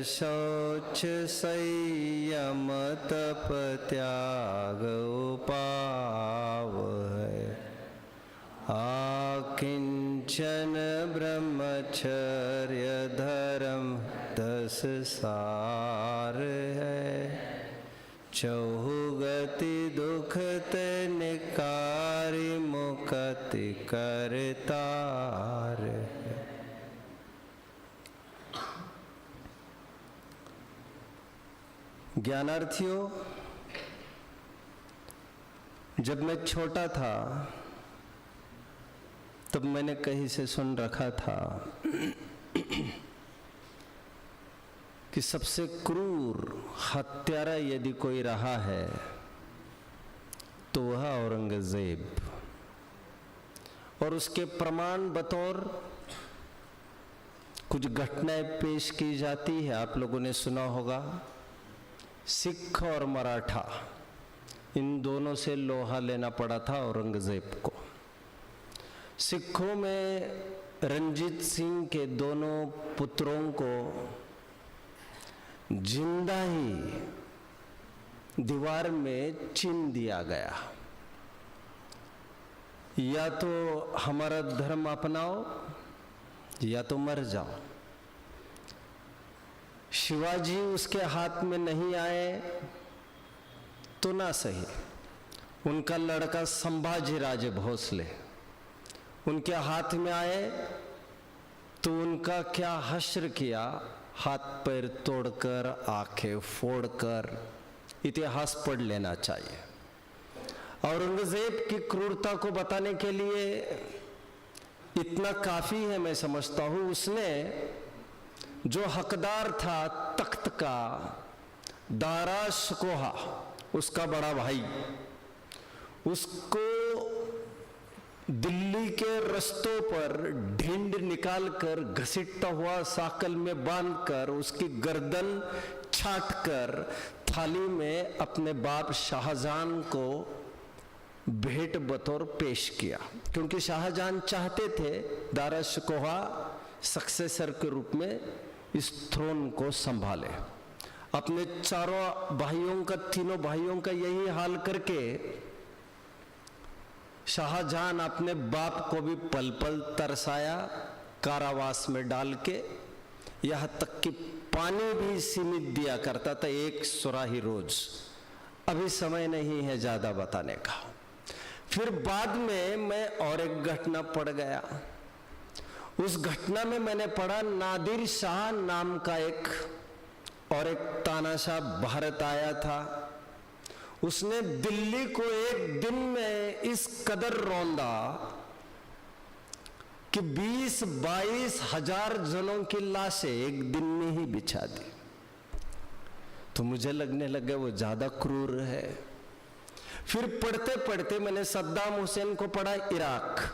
शौच संयम तप त्याग उपाव है। आकिंचन ब्रह्मचर्य धर्म 10 सार है। चहुगति दुख ते निकारी मुक्ति करतार है। ज्ञानार्थियों, जब मैं छोटा था तब मैंने कहीं से सुन रखा था कि सबसे क्रूर हत्यारा यदि कोई रहा है तो वह औरंगजेब। और उसके प्रमाण बतौर कुछ घटनाएं पेश की जाती है। आप लोगों ने सुना होगा, सिख और मराठा इन दोनों से लोहा लेना पड़ा था औरंगजेब को। सिखों में रंजीत सिंह के दोनों पुत्रों को जिंदा ही दीवार में चिन दिया गया, या तो हमारा धर्म अपनाओ या तो मर जाओ। शिवाजी उसके हाथ में नहीं आए तो ना सही, उनका लड़का संभाजी राजे भोसले उनके हाथ में आए तो उनका क्या हश्र किया, हाथ पैर तोड़कर आंखें फोड़कर। इतिहास पढ़ लेना चाहिए। औरंगजेब की क्रूरता को बताने के लिए इतना काफी है, मैं समझता हूं। उसने जो हकदार था तख्त का, दारा शिकोहा, उसका बड़ा भाई, उसको दिल्ली के रस्तों पर ढिंड निकालकर घसीटता हुआ साकल में बांधकर उसकी गर्दन छाटकर थाली में अपने बाप शाहजहां को भेंट बतौर पेश किया। क्योंकि शाहजहां चाहते थे दारा शिकोहा सक्सेसर के रूप में इस थ्रोन को संभाले। अपने चारों भाइयों का, तीनों भाइयों का यही हाल करके शाहजहां अपने बाप को भी पल पल तरसाया, कारावास में डाल के। यहां तक कि पानी भी सीमित दिया करता था, 1 सुराही रोज। अभी समय नहीं है ज्यादा बताने का। फिर बाद में मैं और एक घटना पढ़ गया। उस घटना में मैंने पढ़ा, नादिर शाह नाम का एक तानाशाह भारत आया था। उसने दिल्ली को एक दिन में इस कदर रौंदा कि 20-22 हजार जनों की लाशें एक दिन में ही बिछा दी। तो मुझे लगने लगा वो ज्यादा क्रूर है। फिर पढ़ते पढ़ते मैंने सद्दाम हुसैन को पढ़ा, इराक,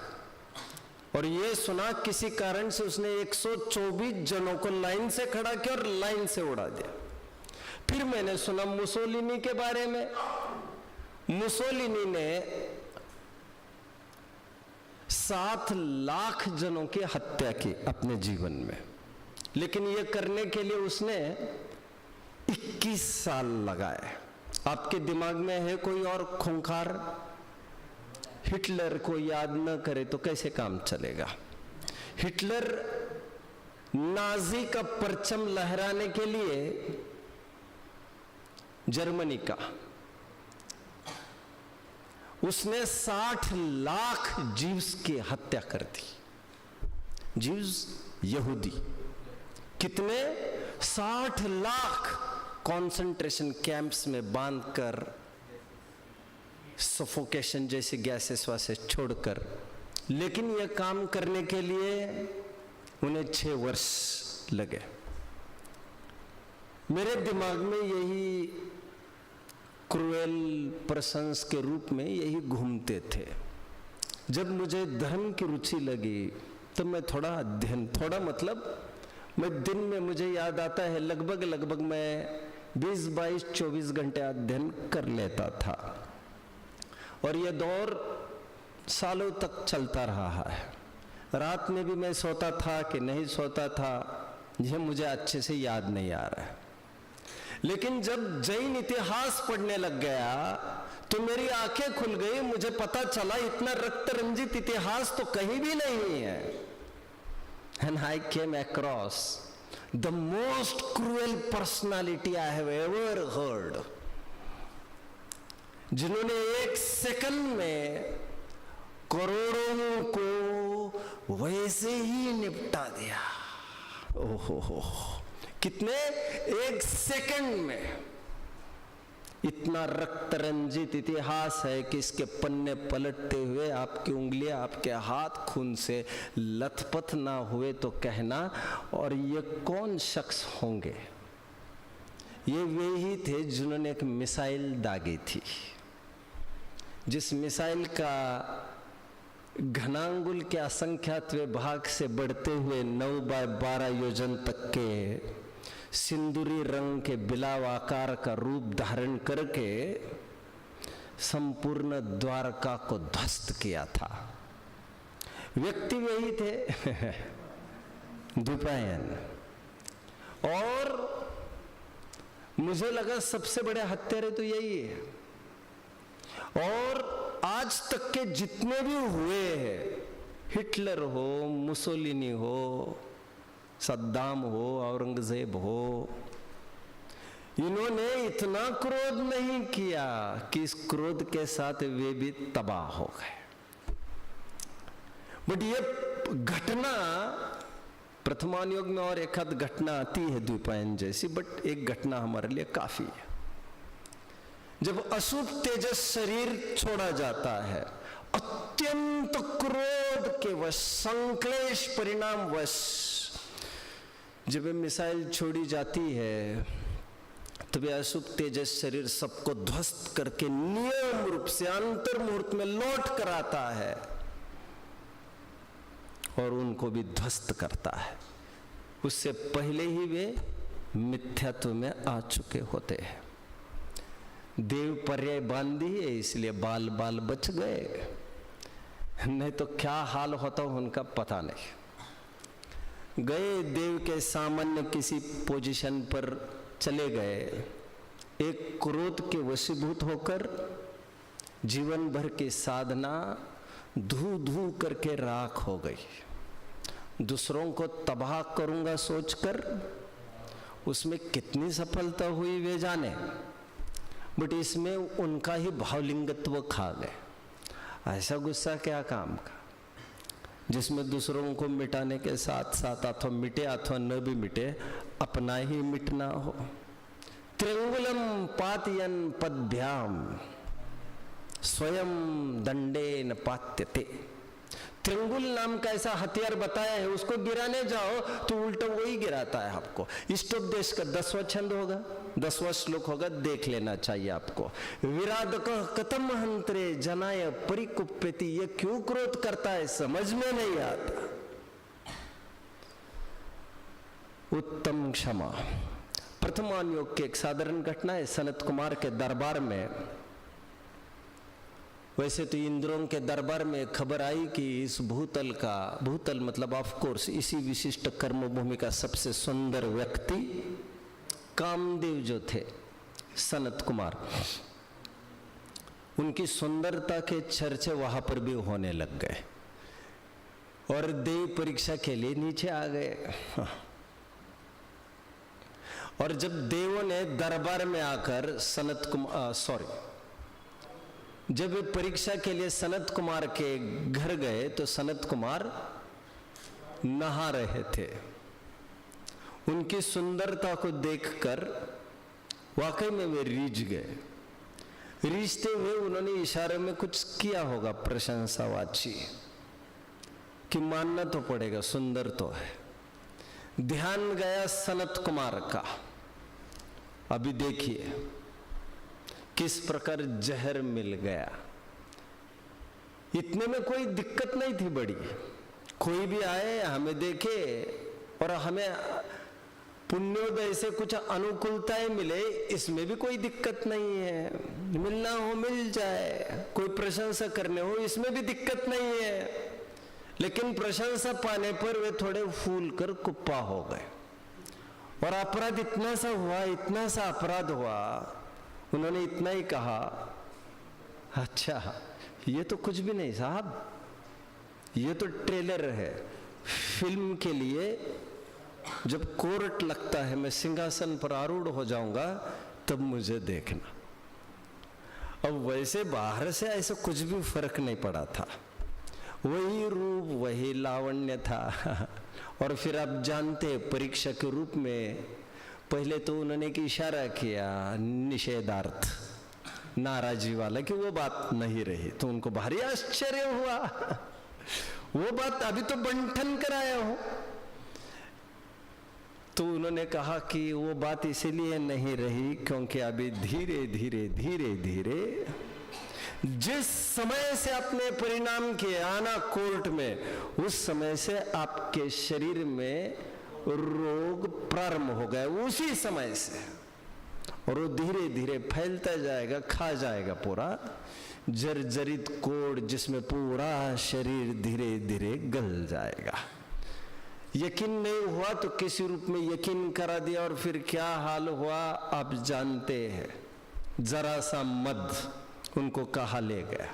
और ये सुना किसी कारण से उसने 124 जनों को लाइन से खड़ा किया और लाइन से उड़ा दिया। फिर मैंने सुना मुसोलिनी के बारे में। मुसोलिनी ने 7 लाख जनों की हत्या की अपने जीवन में, लेकिन ये करने के लिए उसने 21 साल लगाए। आपके दिमाग में है कोई और खूंखार? हिटलर को याद न करे तो कैसे काम चलेगा। हिटलर नाजी का परचम लहराने के लिए जर्मनी का, उसने 60 लाख जीव्स की हत्या कर दी। जीव्स यहूदी कितने? 60 लाख कंसंट्रेशन कैंप्स में बांधकर सफोकेशन जैसे गैसेस वासे छोड़कर। लेकिन यह काम करने के लिए उन्हें 6 वर्ष लगे। मेरे दिमाग में यही क्रूएल प्रशंस के रूप में यही घूमते थे। जब मुझे धर्म की रुचि लगी तो मैं थोड़ा अध्ययन, थोड़ा मतलब मैं दिन में, मुझे याद आता है लगभग मैं 20-22-24 घंटे अध्ययन कर लेता था। और यह दौर सालों तक चलता रहा है। रात में भी मैं सोता था कि नहीं सोता था, यह मुझे अच्छे से याद नहीं आ रहा है। लेकिन जब जैन इतिहास पढ़ने लग गया तो मेरी आंखें खुल गई, मुझे पता चला इतना रक्त रंजित इतिहास तो कहीं भी नहीं है। And I came across the most cruel personality I have ever heard, जिन्होंने एक सेकंड में करोड़ों को वैसे ही निपटा दिया। ओहो, कितने, एक सेकंड में। इतना रक्त रंजित इतिहास है कि इसके पन्ने पलटते हुए आपकी उंगलियां, आपके हाथ खून से लथपथ ना हुए तो कहना। और ये कौन शख्स होंगे? ये वे ही थे जिन्होंने एक मिसाइल दागी थी, जिस मिसाइल का घनांगुल के असंख्यात विभाग से बढ़ते हुए 9 बाय 12 योजन तक के सिंदूरी रंग के बिलाव आकार का रूप धारण करके संपूर्ण द्वारका को ध्वस्त किया था। व्यक्ति वही थे द्विपायन। और मुझे लगा सबसे बड़े हत्यारे तो यही है। और आज तक के जितने भी हुए हैं, हिटलर हो, मुसोलिनी हो, सद्दाम हो, औरंगजेब हो, इन्होंने इतना क्रोध नहीं किया कि इस क्रोध के साथ वे भी तबाह हो गए। बट ये घटना प्रथमान युग में और एक आध घटना आती है द्विपायन जैसी, बट एक घटना हमारे लिए काफी है। जब अशुभ तेजस शरीर छोड़ा जाता है, अत्यंत क्रोध के वश, संक्लेश परिणाम वश जब मिसाइल छोड़ी जाती है तो वे अशुभ तेजस शरीर सबको ध्वस्त करके नियम रूप से अंतर मुहूर्त में लौट कर आता है और उनको भी ध्वस्त करता है। उससे पहले ही वे मिथ्यात्व में आ चुके होते हैं। देव पर्याय बांधी है, इसलिए बाल बाल बच गए, नहीं तो क्या हाल होता उनका पता नहीं। गए देव के सामान्य किसी पोजीशन पर चले गए, एक क्रोध के वशीभूत होकर जीवन भर की साधना धू धू करके राख हो गई। दूसरों को तबाह करूंगा सोचकर उसमें कितनी सफलता हुई वे जाने, बट इसमें उनका ही भावलिंगत्व खा गए। ऐसा गुस्सा क्या काम का, जिसमें दूसरों को मिटाने के साथ साथ अथवा मिटे अथवा न भी मिटे, अपना ही मिटना हो। त्रिंगुलम पातयन पद्भ्याम स्वयं दंडेन पात्यते। त्रिंगुल नाम का ऐसा हथियार बताया है, उसको गिराने जाओ तो उल्टा वही गिराता है आपको। इष्टोपदेश का 10वां छंद होगा, 10वां श्लोक होगा, देख लेना चाहिए आपको। विराधक कथम हंत्रे जनाय परिकुप्यति, ये क्यों क्रोध करता है समझ में नहीं आता। उत्तम क्षमा। प्रथमान योग की एक साधारण घटना है। सनत कुमार के दरबार में, वैसे तो इंद्रों के दरबार में खबर आई कि इस भूतल मतलब ऑफ कोर्स इसी विशिष्ट कर्म भूमि का सबसे सुंदर व्यक्ति कामदेव जो थे सनत कुमार, उनकी सुंदरता के चर्चे वहां पर भी होने लग गए और देव परीक्षा के लिए नीचे आ गए। और जब देवों ने दरबार में आकर जब वे परीक्षा के लिए सनत कुमार के घर गए तो सनत कुमार नहा रहे थे। उनकी सुंदरता को देखकर वाकई में वे रीझ गए। रीझते हुए उन्होंने इशारे में कुछ किया होगा प्रशंसावाची कि मानना तो पड़ेगा, सुंदर तो है। ध्यान गया सनत कुमार का। अभी देखिए किस प्रकार जहर मिल गया। इतने में कोई दिक्कत नहीं थी बड़ी, कोई भी आए हमें देखे और हमें पुण्योदय से कुछ अनुकूलताएं मिले, इसमें भी कोई दिक्कत नहीं है। मिलना हो मिल जाए, कोई प्रशंसा करने हो इसमें भी दिक्कत नहीं है। लेकिन प्रशंसा पाने पर वे थोड़े फूल कर कुप्पा हो गए। और अपराध इतना सा हुआ, इतना सा अपराध हुआ, उन्होंने इतना ही कहा, अच्छा ये तो कुछ भी नहीं साहब, ये तो ट्रेलर है फिल्म के लिए। जब कोर्ट लगता है, मैं सिंहासन पर आरूढ़ हो जाऊंगा, तब मुझे देखना। अब वैसे बाहर से ऐसा कुछ भी फर्क नहीं पड़ा था, वही रूप वही लावण्य था। और फिर आप जानते हैं परीक्षा के रूप में पहले तो उन्होंने एक इशारा किया निषेधार्थ, नाराजी वाला, कि वो बात नहीं रही, तो उनको भारी आश्चर्य हुआ। वो बात अभी तो बंठन कराया हो। तो उन्होंने कहा कि वो बात इसीलिए नहीं रही क्योंकि अभी धीरे धीरे धीरे धीरे जिस समय से आपने परिणाम किए आना कोर्ट में, उस समय से आपके शरीर में रोग प्रारंभ हो गए, उसी समय से। और वो धीरे धीरे फैलता जाएगा, खा जाएगा पूरा जर्जरित कोड़, जिसमें पूरा शरीर धीरे धीरे गल जाएगा। यकीन नहीं हुआ तो किसी रूप में यकीन करा दिया, और फिर क्या हाल हुआ आप जानते हैं। जरा सा मद उनको कहा ले गया,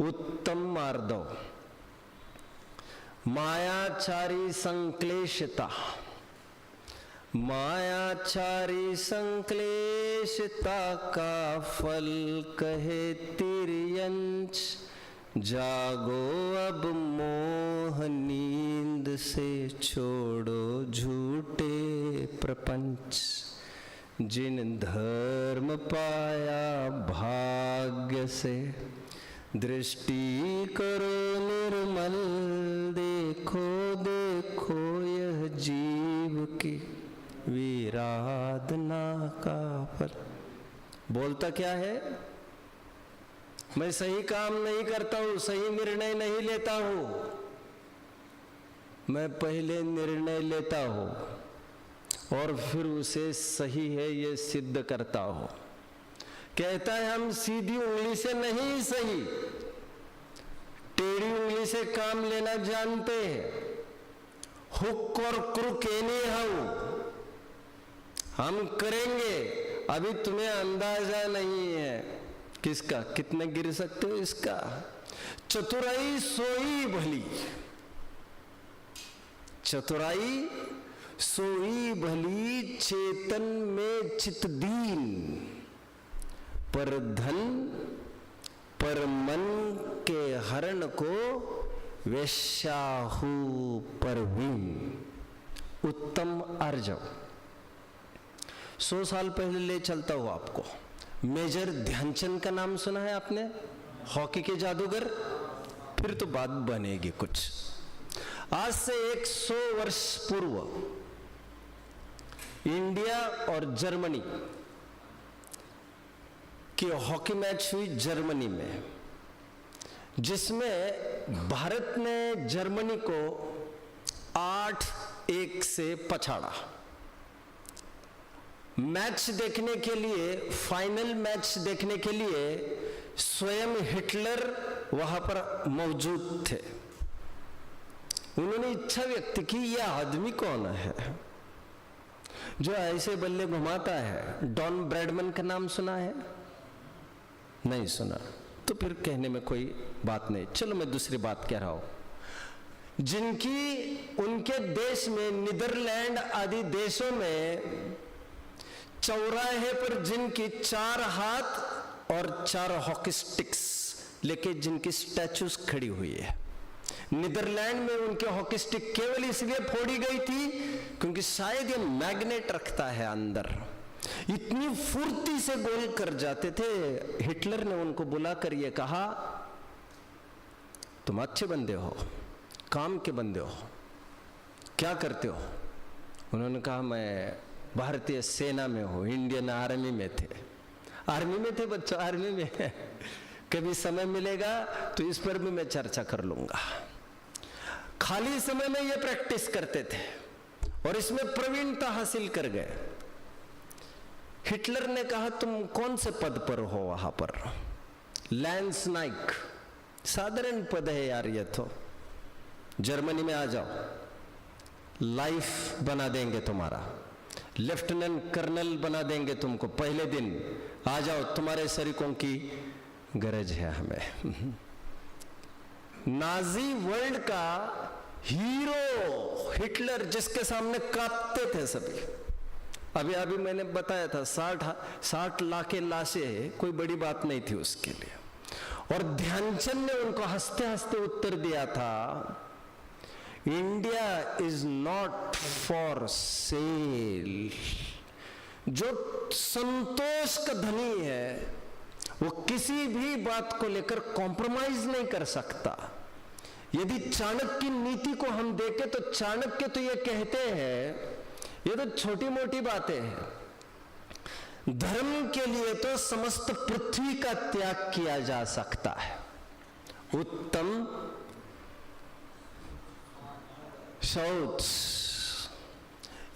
उत्तम मार्दव, मायाचारी संक्लेशता, मायाचारी संक्लेशता का फल कहे तिर्यंच, जागो अब मोह नींद से, छोड़ो झूठे प्रपंच, जिन धर्म पाया भाग्य से, दृष्टि करो निर्मल, देखो देखो यह जीव की विराधना का फल। बोलता क्या है? मैं सही काम नहीं करता हूं, सही निर्णय नहीं लेता हूं, मैं पहले निर्णय लेता हूं और फिर उसे सही है ये सिद्ध करता हूं। कहता है हम सीधी उंगली से नहीं सही, टेढ़ी उंगली से काम लेना जानते हैं। हुक और क्रुक हम करेंगे, अभी तुम्हें अंदाजा नहीं है किसका, कितने गिर सकते हो इसका। चतुराई सोई भली, चतुराई सोई भली, चेतन में चित दीन, पर धन पर मन के हरण को वेश्याहु परवीन। उत्तम अर्जव 100 साल पहले ले चलता हूं आपको। मेजर ध्यानचंद का नाम सुना है आपने? हॉकी के जादूगर। फिर तो बात बनेगी कुछ। आज से 100 वर्ष पूर्व इंडिया और जर्मनी की हॉकी मैच हुई जर्मनी में, जिसमें भारत ने जर्मनी को 8-1 से पछाड़ा। मैच देखने के लिए, फाइनल मैच देखने के लिए स्वयं हिटलर वहां पर मौजूद थे। उन्होंने इच्छा व्यक्त की, यह आदमी कौन है जो ऐसे बल्ले घुमाता है? डॉन ब्रैडमैन का नाम सुना है? नहीं सुना तो फिर कहने में कोई बात नहीं। चलो मैं दूसरी बात कह रहा हूं। जिनकी उनके देश में, नीदरलैंड आदि देशों में चौराहे पर जिनकी 4 हाथ और 4 हॉकी स्टिक्स लेके जिनकी स्टैचूज खड़ी हुई है, नीदरलैंड में उनके हॉकी स्टिक केवल इसलिए फोड़ी गई थी क्योंकि शायद ये मैग्नेट रखता है अंदर। इतनी फुर्ती से गोल कर जाते थे। हिटलर ने उनको बुलाकर ये कहा, तुम अच्छे बंदे हो, काम के बंदे हो, क्या करते हो? उन्होंने कहा मैं भारतीय सेना में हूं, इंडियन आर्मी में थे। आर्मी में थे बच्चों, आर्मी में। कभी समय मिलेगा तो इस पर भी मैं चर्चा कर लूंगा। खाली समय में ये प्रैक्टिस करते थे और इसमें प्रवीणता हासिल कर गए। हिटलर ने कहा तुम कौन से पद पर हो वहां पर? लैंस नाइक, साधारण पद है यार ये तो। जर्मनी में आ जाओ, लाइफ बना देंगे तुम्हारा। लेफ्टिनेंट कर्नल बना देंगे तुमको पहले दिन, आ जाओ, तुम्हारे सैनिकों की गरज है हमें। नाजी वर्ल्ड का हीरो हिटलर, जिसके सामने कांपते थे सभी। अभी मैंने बताया था 60 लाख लाशें कोई बड़ी बात नहीं थी उसके लिए। और ध्यानचंद ने उनको हंसते हंसते उत्तर दिया था, India is not for sale. जो संतोष का धनी है वो किसी भी बात को लेकर कॉम्प्रोमाइज नहीं कर सकता। यदि चाणक्य की नीति को हम देखें तो चाणक्य तो ये कहते हैं, ये तो छोटी मोटी बातें हैं, धर्म के लिए तो समस्त पृथ्वी का त्याग किया जा सकता है। उत्तम शौच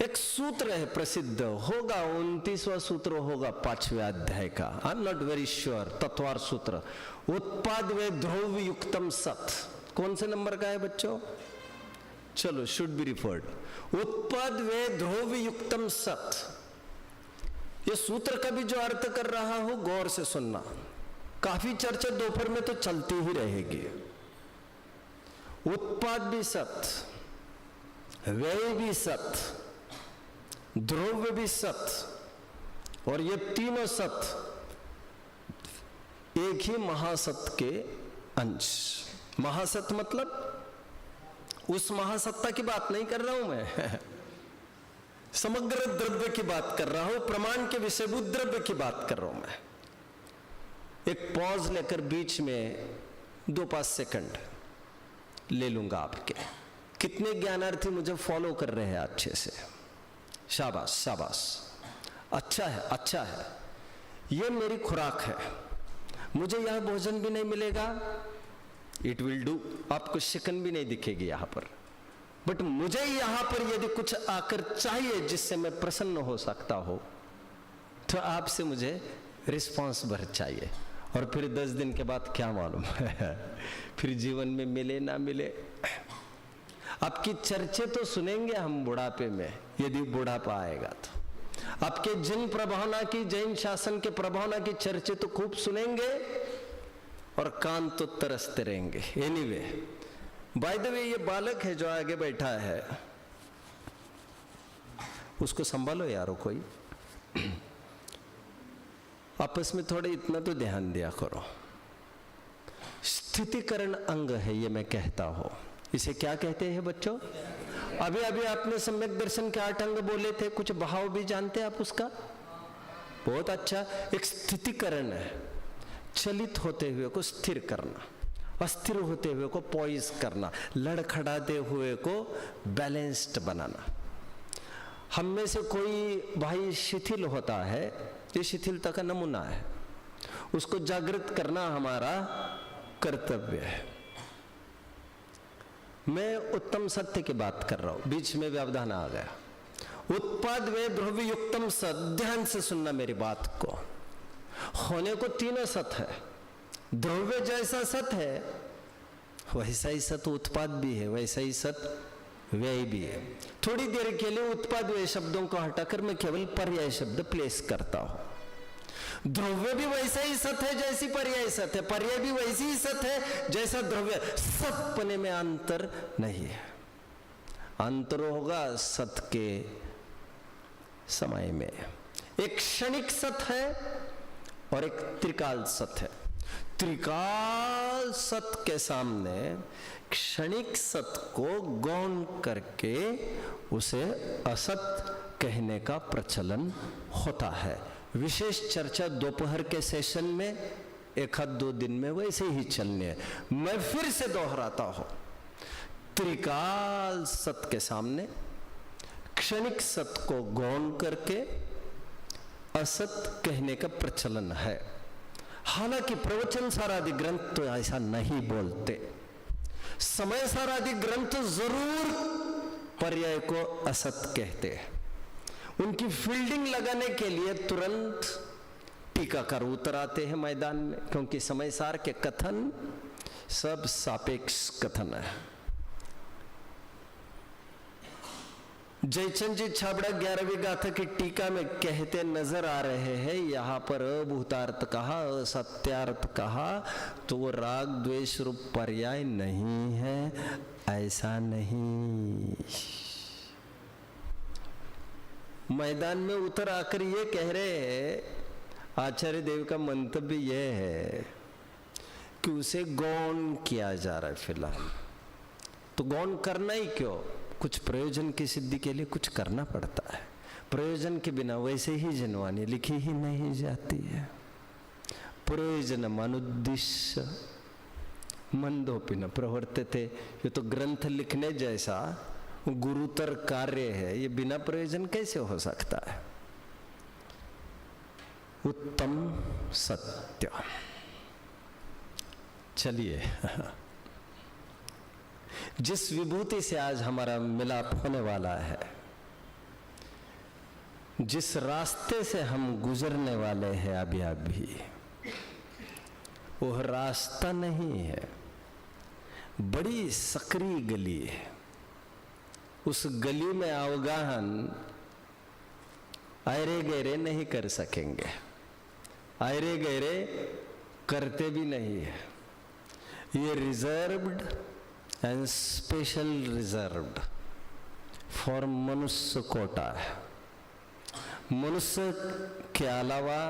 एक सूत्र है प्रसिद्ध, होगा 29वां सूत्र होगा 5वें अध्याय का, I am not very sure, Tattvartha Sutra. उत्पाद वे ध्रुव युक्तम सत, कौन से नंबर का है बच्चों? चलो, शुड बी रिफर्ड। उत्पाद वे ध्रुव युक्तम सत, ये सूत्र का भी जो अर्थ कर रहा हूं गौर से सुनना, काफी चर्चा दोपहर में तो चलती ही रहेगी। उत्पाद भी सत, व्यय भी सत, द्रव्य भी सत, और ये तीनों सत एक ही महासत के अंश। महासत मतलब उस महासत्ता की बात नहीं कर रहा हूं मैं समग्र द्रव्य की बात कर रहा हूं, प्रमाण के विषयभूत द्रव्य की बात कर रहा हूं मैं। एक पॉज लेकर बीच में 2-5 सेकंड ले लूंगा आपके। कितने ज्ञानार्थी मुझे फॉलो कर रहे हैं अच्छे से? शाबाश शाबाश, अच्छा है अच्छा है। ये मेरी खुराक है, मुझे यह भोजन भी नहीं मिलेगा, इट विल डू, आपको शिकन भी नहीं दिखेगी यहां पर, बट मुझे यहां पर यदि कुछ आकर चाहिए जिससे मैं प्रसन्न हो सकता हो, तो आपसे मुझे रिस्पांस भर चाहिए। और फिर 10 दिन के बाद क्या मालूम फिर जीवन में मिले ना मिले। आपकी चर्चे तो सुनेंगे हम बुढ़ापे में, यदि बुढ़ापा आएगा तो। आपके जिन प्रभावना की, जैन शासन के प्रभावना की चर्चे तो खूब सुनेंगे और कान तो तरसते रहेंगे। एनीवे, बाय द वे, ये बालक है जो आगे बैठा है, उसको संभालो यारो कोई। आपस में थोड़े इतना तो ध्यान दिया करो। स्थितिकरण अंग है ये, मैं कहता हूं। इसे क्या कहते हैं बच्चों? अभी अभी आपने सम्यक दर्शन के 8 अंग बोले थे, कुछ भाव भी जानते हैं आप उसका? बहुत अच्छा। एक स्थितिकरण है, चलित होते हुए को स्थिर करना, अस्थिर होते हुए को पॉइज करना, लड़खड़ाते हुए को बैलेंस्ड बनाना। हम में से कोई भाई शिथिल होता है, ये शिथिलता का नमूना है, उसको जागृत करना हमारा कर्तव्य है। मैं उत्तम सत्य की बात कर रहा हूं, बीच में व्यवधान आ गया। उत्पाद वे ध्रुव युक्तम सत, ध्यान से सुनना मेरी बात को। होने को तीनों सत है, द्रव्य जैसा सत है वैसा ही सत उत्पाद भी है, वैसा ही सत व्यय भी है। थोड़ी देर के लिए उत्पाद व्यय शब्दों को हटाकर मैं केवल पर्याय शब्द प्लेस करता हूं। द्रव्य भी वैसा ही सत है जैसी पर्याय सत है, पर्याय भी वैसी ही सत है जैसा द्रव्य। सतपने में अंतर नहीं है, अंतर होगा सत के समय में। एक क्षणिक सत है और एक त्रिकाल सत है। त्रिकाल सत के सामने क्षणिक सत को गौण करके उसे असत कहने का प्रचलन होता है। विशेष चर्चा दोपहर के सेशन में 1-2 दिन में वैसे ही चलने है। मैं फिर से दोहराता हूं, त्रिकाल सत के सामने क्षणिक सत को गौण करके असत कहने का प्रचलन है। हालांकि प्रवचन सारादि ग्रंथ तो ऐसा नहीं बोलते, समय सारादि ग्रंथ जरूर पर्याय को असत कहते हैं। उनकी फील्डिंग लगाने के लिए तुरंत टीकाकार उतर आते हैं मैदान में, क्योंकि समय सार के कथन सब सापेक्ष कथन है। जयचंद जी छाबड़ा 11वीं गाथा की टीका में कहते नजर आ रहे हैं, यहाँ पर अभूतार्थ कहा, असत्यार्थ कहा, तो वो राग द्वेष रूप पर्याय नहीं है, ऐसा नहीं। मैदान में उतर आकर ये कह रहे हैं, आचार्य देव का मंतव्य यह है कि उसे गौण किया जा रहा है फिलहाल। तो गौण करना ही क्यों? कुछ प्रयोजन की सिद्धि के लिए कुछ करना पड़ता है। प्रयोजन के बिना वैसे ही जनवानी लिखी ही नहीं जाती है। प्रयोजन मनुद्दिश्य मंदोपि न प्रवर्तते। ये तो ग्रंथ लिखने जैसा गुरुतर कार्य है, ये बिना प्रयोजन कैसे हो सकता है? उत्तम सत्य। चलिए, जिस विभूति से आज हमारा मिलाप होने वाला है, जिस रास्ते से हम गुजरने वाले हैं अभी, वह रास्ता नहीं है, बड़ी सकरी गली है। उस गली में अवगाहन आयरे गहरे नहीं कर सकेंगे, आयरे गहरे करते भी नहीं है। ये reserved and special reserved for मनुष्य कोटा है। मनुष्य के अलावा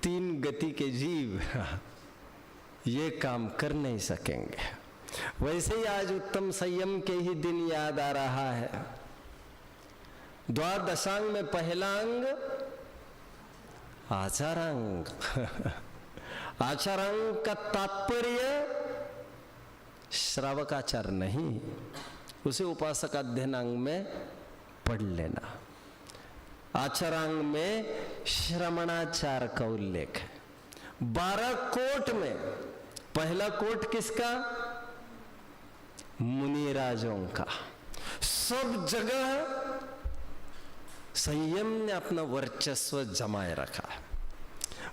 3 गति के जीव ये काम कर नहीं सकेंगे। वैसे ही आज उत्तम संयम के ही दिन याद आ रहा है। द्वादशांग में पहला अंग आचारांग। आचारांग का तात्पर्य श्रावकाचार नहीं, उसे उपासक अध्ययनांग में पढ़ लेना। आचारांग में श्रमणाचार का उल्लेख है। 12 कोट में पहला कोट किसका? मुनिराजों का। सब जगह संयम ने अपना वर्चस्व जमाए रखा।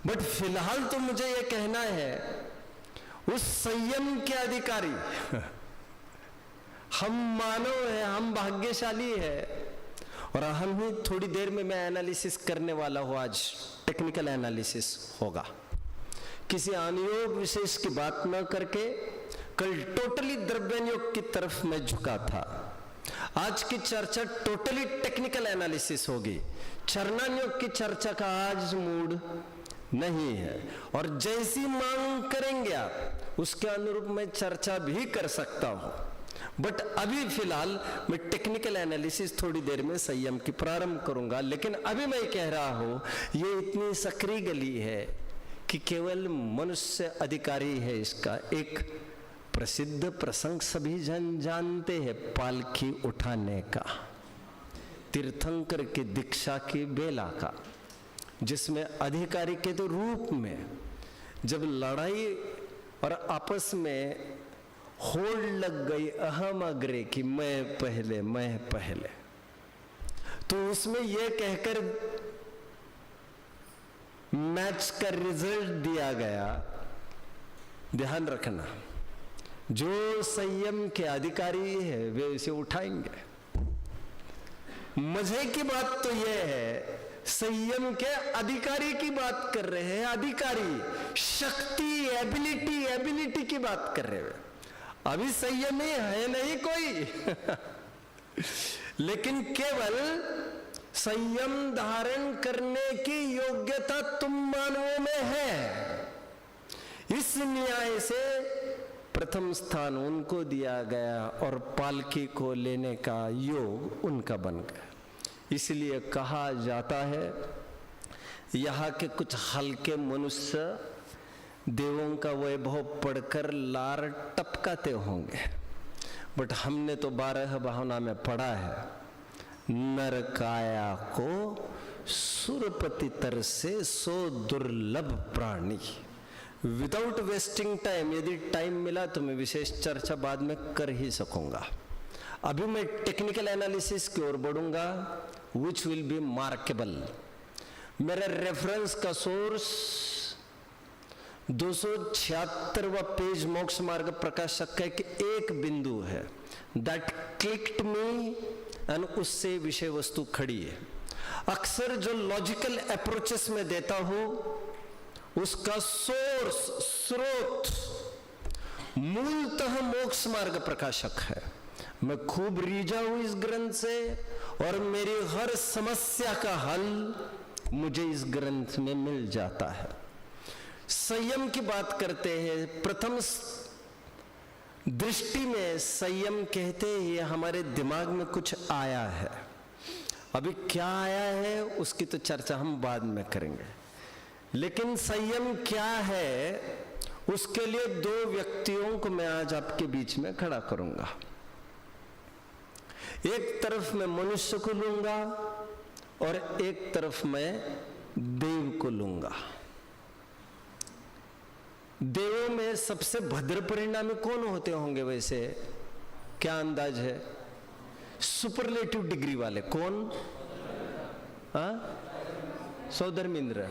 बट फिलहाल तो मुझे यह कहना है, उस संयम के अधिकारी हम मानव हैं, हम भाग्यशाली है। और हम ही थोड़ी देर में मैं एनालिसिस करने वाला हूं। आज टेक्निकल एनालिसिस होगा, किसी अनुयोग विशेष की बात न करके। कल टोटली द्रव्ययोग की तरफ मैं झुका था। आज की चर्चा टोटली टेक्निकल एनालिसिस होगी। चरणायोग की चर्चा का आज मूड नहीं है, और जैसी मांग करेंगे आप उसके अनुरूप मैं चर्चा भी कर सकता हूं। बट अभी फिलहाल मैं टेक्निकल एनालिसिस थोड़ी देर में संयम की प्रारंभ करूंगा। लेकिन अभी मैं कह रहा हूं, ये इतनी सकरी गली है कि केवल मनुष्य अधिकारी है। इसका एक प्रसिद्ध प्रसंग सभी जन जानते हैं, पालकी उठाने का, तीर्थंकर की दीक्षा की बेला का, जिसमें अधिकारी के तो रूप में जब लड़ाई और आपस में होड़ लग गई अहम अग्रे की मैं पहले, तो उसमें यह कहकर मैच का रिजल्ट दिया गया। ध्यान रखना, जो संयम के अधिकारी है वे इसे उठाएंगे। मजे की बात तो यह है, संयम के अधिकारी की बात कर रहे हैं। अधिकारी, शक्ति, एबिलिटी की बात कर रहे हैं। अभी संयमी है नहीं कोई लेकिन केवल संयम धारण करने की योग्यता तुम मानवों में है। इस न्याय से प्रथम स्थान उनको दिया गया और पालकी को लेने का योग उनका बन गया। इसलिए कहा जाता है, यहाँ के कुछ हल्के मनुष्य देवों का वैभव पढ़कर लार टपकाते होंगे, बट हमने तो 12 भावना में पढ़ा है, नर काया को सुरपति तर से सो दुर्लभ प्राणी। विदाउट वेस्टिंग टाइम, यदि टाइम मिला तो मैं विशेष चर्चा बाद में कर ही सकूंगा। अभी मैं टेक्निकल एनालिसिस की ओर बढ़ूंगा, विच विल बी मार्केबल। मेरा रेफरेंस का सोर्स 276वां पेज मोक्ष मार्ग प्रकाशक का एक बिंदु है, दैट क्लिक्ड मी और उससे विषय वस्तु खड़ी है। अक्सर जो लॉजिकल अप्रोचेस में देता हूं उसका सोर्स, स्रोत मूलतः मोक्ष मार्ग प्रकाशक है। मैं खूब रीझा हूं इस ग्रंथ से और मेरी हर समस्या का हल मुझे इस ग्रंथ में मिल जाता है। संयम की बात करते हैं, प्रथम दृष्टि में संयम कहते हैं, ये हमारे दिमाग में कुछ आया है। अभी क्या आया है उसकी तो चर्चा हम बाद में करेंगे, लेकिन संयम क्या है उसके लिए दो व्यक्तियों को मैं आज आपके बीच में खड़ा करूंगा। एक तरफ मैं मनुष्य को लूंगा और एक तरफ मैं देव को लूंगा। देवों में सबसे भद्र परिणामी कौन होते होंगे वैसे, क्या अंदाज है? सुपरलेटिव डिग्री वाले कौन? सौधर्मिंद्र।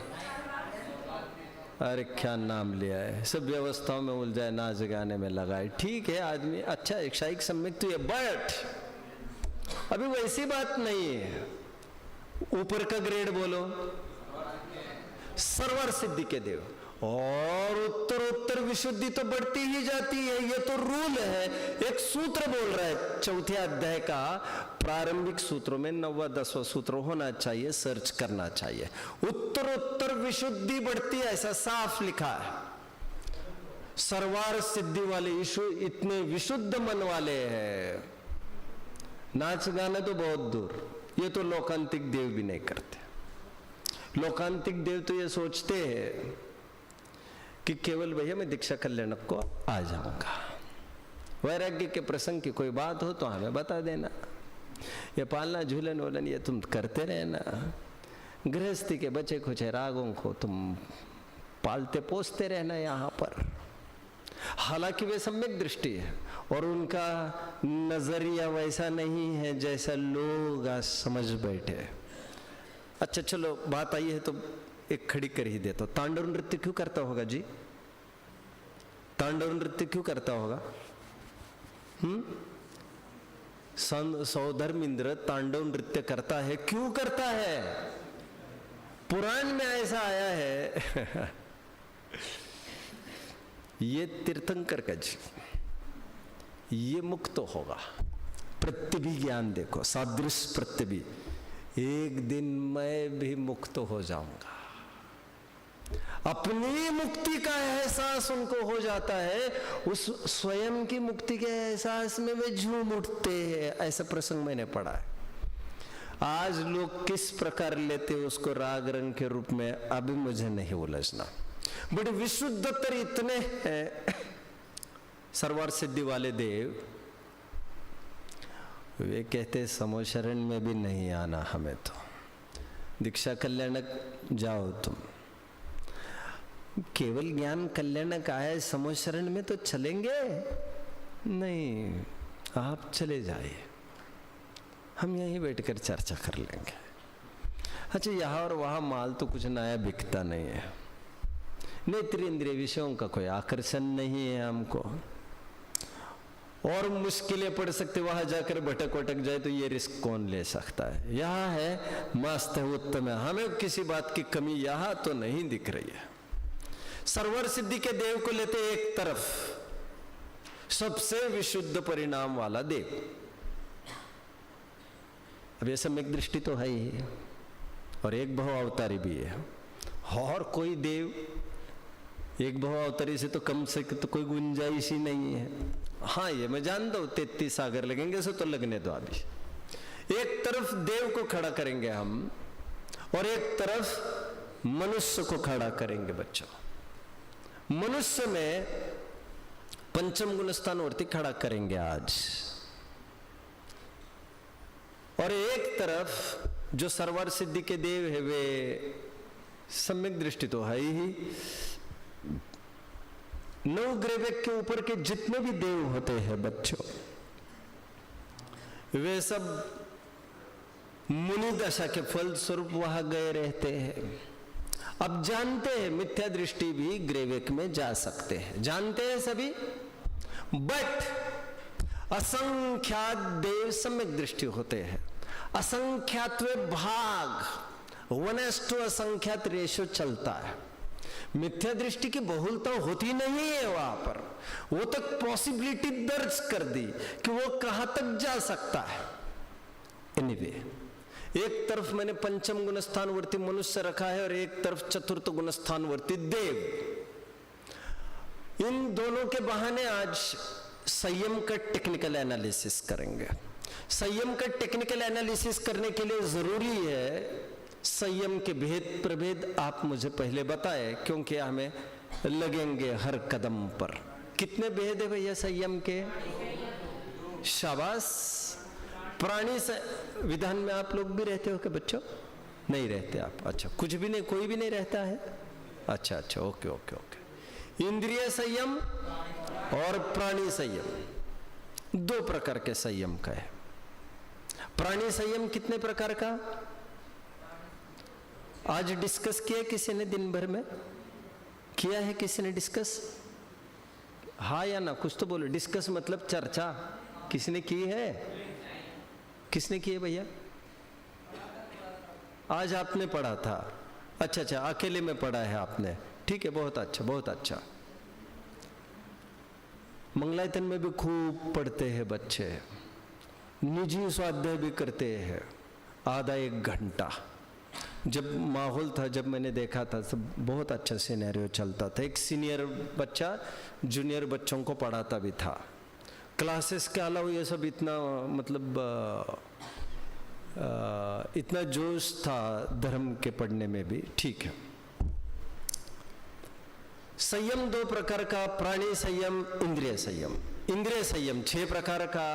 अरे क्या नाम लिया है, सब व्यवस्थाओं में उलझाए, नाच गाने में लगाए। ठीक है आदमी अच्छा एक सम्यक तो ये, बट अभी वैसी बात नहीं है। ऊपर का ग्रेड बोलो, सर्वर सिद्धि के देव, और उत्तर विशुद्धि तो बढ़ती ही जाती है। ये तो रूल है। एक सूत्र बोल रहा है चौथे अध्याय का, प्रारंभिक सूत्रों में 9वां 10वां सूत्र होना चाहिए, सर्च करना चाहिए। उत्तर विशुद्धि बढ़ती है, ऐसा साफ लिखा है। सर्वार सिद्धि वाले यीशु इतने विशुद्ध मन वाले हैं, नाच गाने तो बहुत दूर। ये तो लोकांतिक देव भी नहीं करते। लोकांतिक देव तो ये सोचते हैं कि केवल भैया मैं दीक्षा कल्याणक को आ जाऊंगा, वैराग्य के प्रसंग की कोई बात हो तो हमें बता देना, ये पालना झूलन वोलन ये तुम करते रहना, गृहस्थी के बचे खुचे रागों को तुम पालते पोसते रहना यहाँ पर। हालांकि वे सम्यक दृष्टि है और उनका नजरिया वैसा नहीं है जैसा लोग आज समझ बैठे। अच्छा चलो बात आई है तो एक खड़ी कर ही देता। तांडव नृत्य क्यों करता होगा जी? तांडव नृत्य क्यों करता होगा? सौधर्मिंद्र तांडव नृत्य करता है, क्यों करता है? पुराण में ऐसा आया है ये तीर्थंकर का जी, ये मुक्त होगा। प्रत्यभि ज्ञान देखो, सादृश प्रत्यभि, एक दिन मैं भी मुक्त हो जाऊंगा। अपनी मुक्ति का एहसास उनको हो जाता है, उस स्वयं की मुक्ति के एहसास में वे झूम उठते हैं। ऐसा प्रसंग मैंने पढ़ा है। आज लोग किस प्रकार लेते उसको राग रंग के रूप में अभी मुझे नहीं उलझना, बड़े विशुद्धतर इतने हैं सर्वार सिद्धि वाले देव, वे कहते समो शरण में भी नहीं आना हमें, तो दीक्षा कल्याणक जाओ तुम, केवल ज्ञान कल्याणक आए, समो शरण में तो चलेंगे नहीं, आप चले जाइए, हम यहीं बैठकर चर्चा कर लेंगे। अच्छा यहाँ और वहां माल तो कुछ नया बिकता नहीं है, नेत्र इंद्रिय विषयों का कोई आकर्षण नहीं है हमको, और मुश्किलें पड़ सकते, वहां जाकर भटक वटक जाए तो ये रिस्क कौन ले सकता है। यहाँ है मस्त है, उत्तम है, हमें किसी बात की कमी यहाँ तो नहीं दिख रही है। सर्वर सिद्धि के देव को लेते एक तरफ, सबसे विशुद्ध परिणाम वाला देव। अब ये सम्यक दृष्टि तो है ही, और एक बहु अवतारी भी है, और कोई देव एक बहु अवतारी से तो कम से तो कोई गुंजाइश ही नहीं है। हाँ ये मैं जानता हूं 33 सागर लगेंगे सो तो लगने दो। अभी एक तरफ देव को खड़ा करेंगे हम, और एक तरफ मनुष्य को खड़ा करेंगे। बच्चों मनुष्य में पंचम गुण स्थान वर्ती खड़ा करेंगे आज, और एक तरफ जो सर्वर सिद्धि के देव है वे सम्यक दृष्टि तो है ही। नवग्रह के ऊपर के जितने भी देव होते हैं बच्चों, वे सब मुनि दशा के फल स्वरूप वहां गए रहते हैं। अब जानते हैं मिथ्या दृष्टि भी ग्रेवेक में जा सकते हैं, जानते हैं सभी, बट असंख्यात देव सम्यक दृष्टि होते हैं। असंख्यात्वे भाग, 1:, असंख्यात रेशो चलता है। मिथ्या दृष्टि की बहुलता होती नहीं है वहां पर, वो तक पॉसिबिलिटी दर्ज कर दी कि वो कहां तक जा सकता है। एनीवे, एक तरफ मैंने पंचम गुणस्थानवर्ती मनुष्य रखा है और एक तरफ चतुर्थ गुणस्थानवर्ती देव। इन दोनों के बहाने आज संयम का टेक्निकल एनालिसिस करेंगे। संयम का टेक्निकल एनालिसिस करने के लिए जरूरी है संयम के भेद प्रभेद आप मुझे पहले बताए, क्योंकि हमें लगेंगे हर कदम पर। कितने भेद है भैया संयम के? शाबाश। प्राणी विधान में आप लोग भी रहते हो क्या बच्चों? नहीं रहते आप? अच्छा, कुछ भी नहीं, कोई भी नहीं रहता है? अच्छा अच्छा, ओके ओके ओके। इंद्रिय संयम और प्राणी संयम, दो प्रकार के संयम का है। प्राणी संयम कितने प्रकार का आज डिस्कस किया किसी ने? दिन भर में किया है किसी ने डिस्कस? हाँ या ना, कुछ तो बोलो। डिस्कस मतलब चर्चा किसी ने की है? किसने की है भैया? आज आपने पढ़ा था? अच्छा अच्छा, अकेले में पढ़ा है आपने, ठीक है, बहुत अच्छा बहुत अच्छा। मंगलायतन में भी खूब पढ़ते हैं बच्चे, निजी स्वाध्याय भी करते हैं आधा 1 घंटा। जब माहौल था, जब मैंने देखा था, सब बहुत अच्छा सिनेरियो चलता था। एक सीनियर बच्चा जूनियर बच्चों को पढ़ाता भी था। क्लासेस के अलावा ये सब इतना मतलब इतना जोश था धर्म के पढ़ने में भी, ठीक है। संयम 2 प्रकार का, प्राणी संयम, इंद्रिय संयम। इंद्रिय संयम 6 प्रकार का।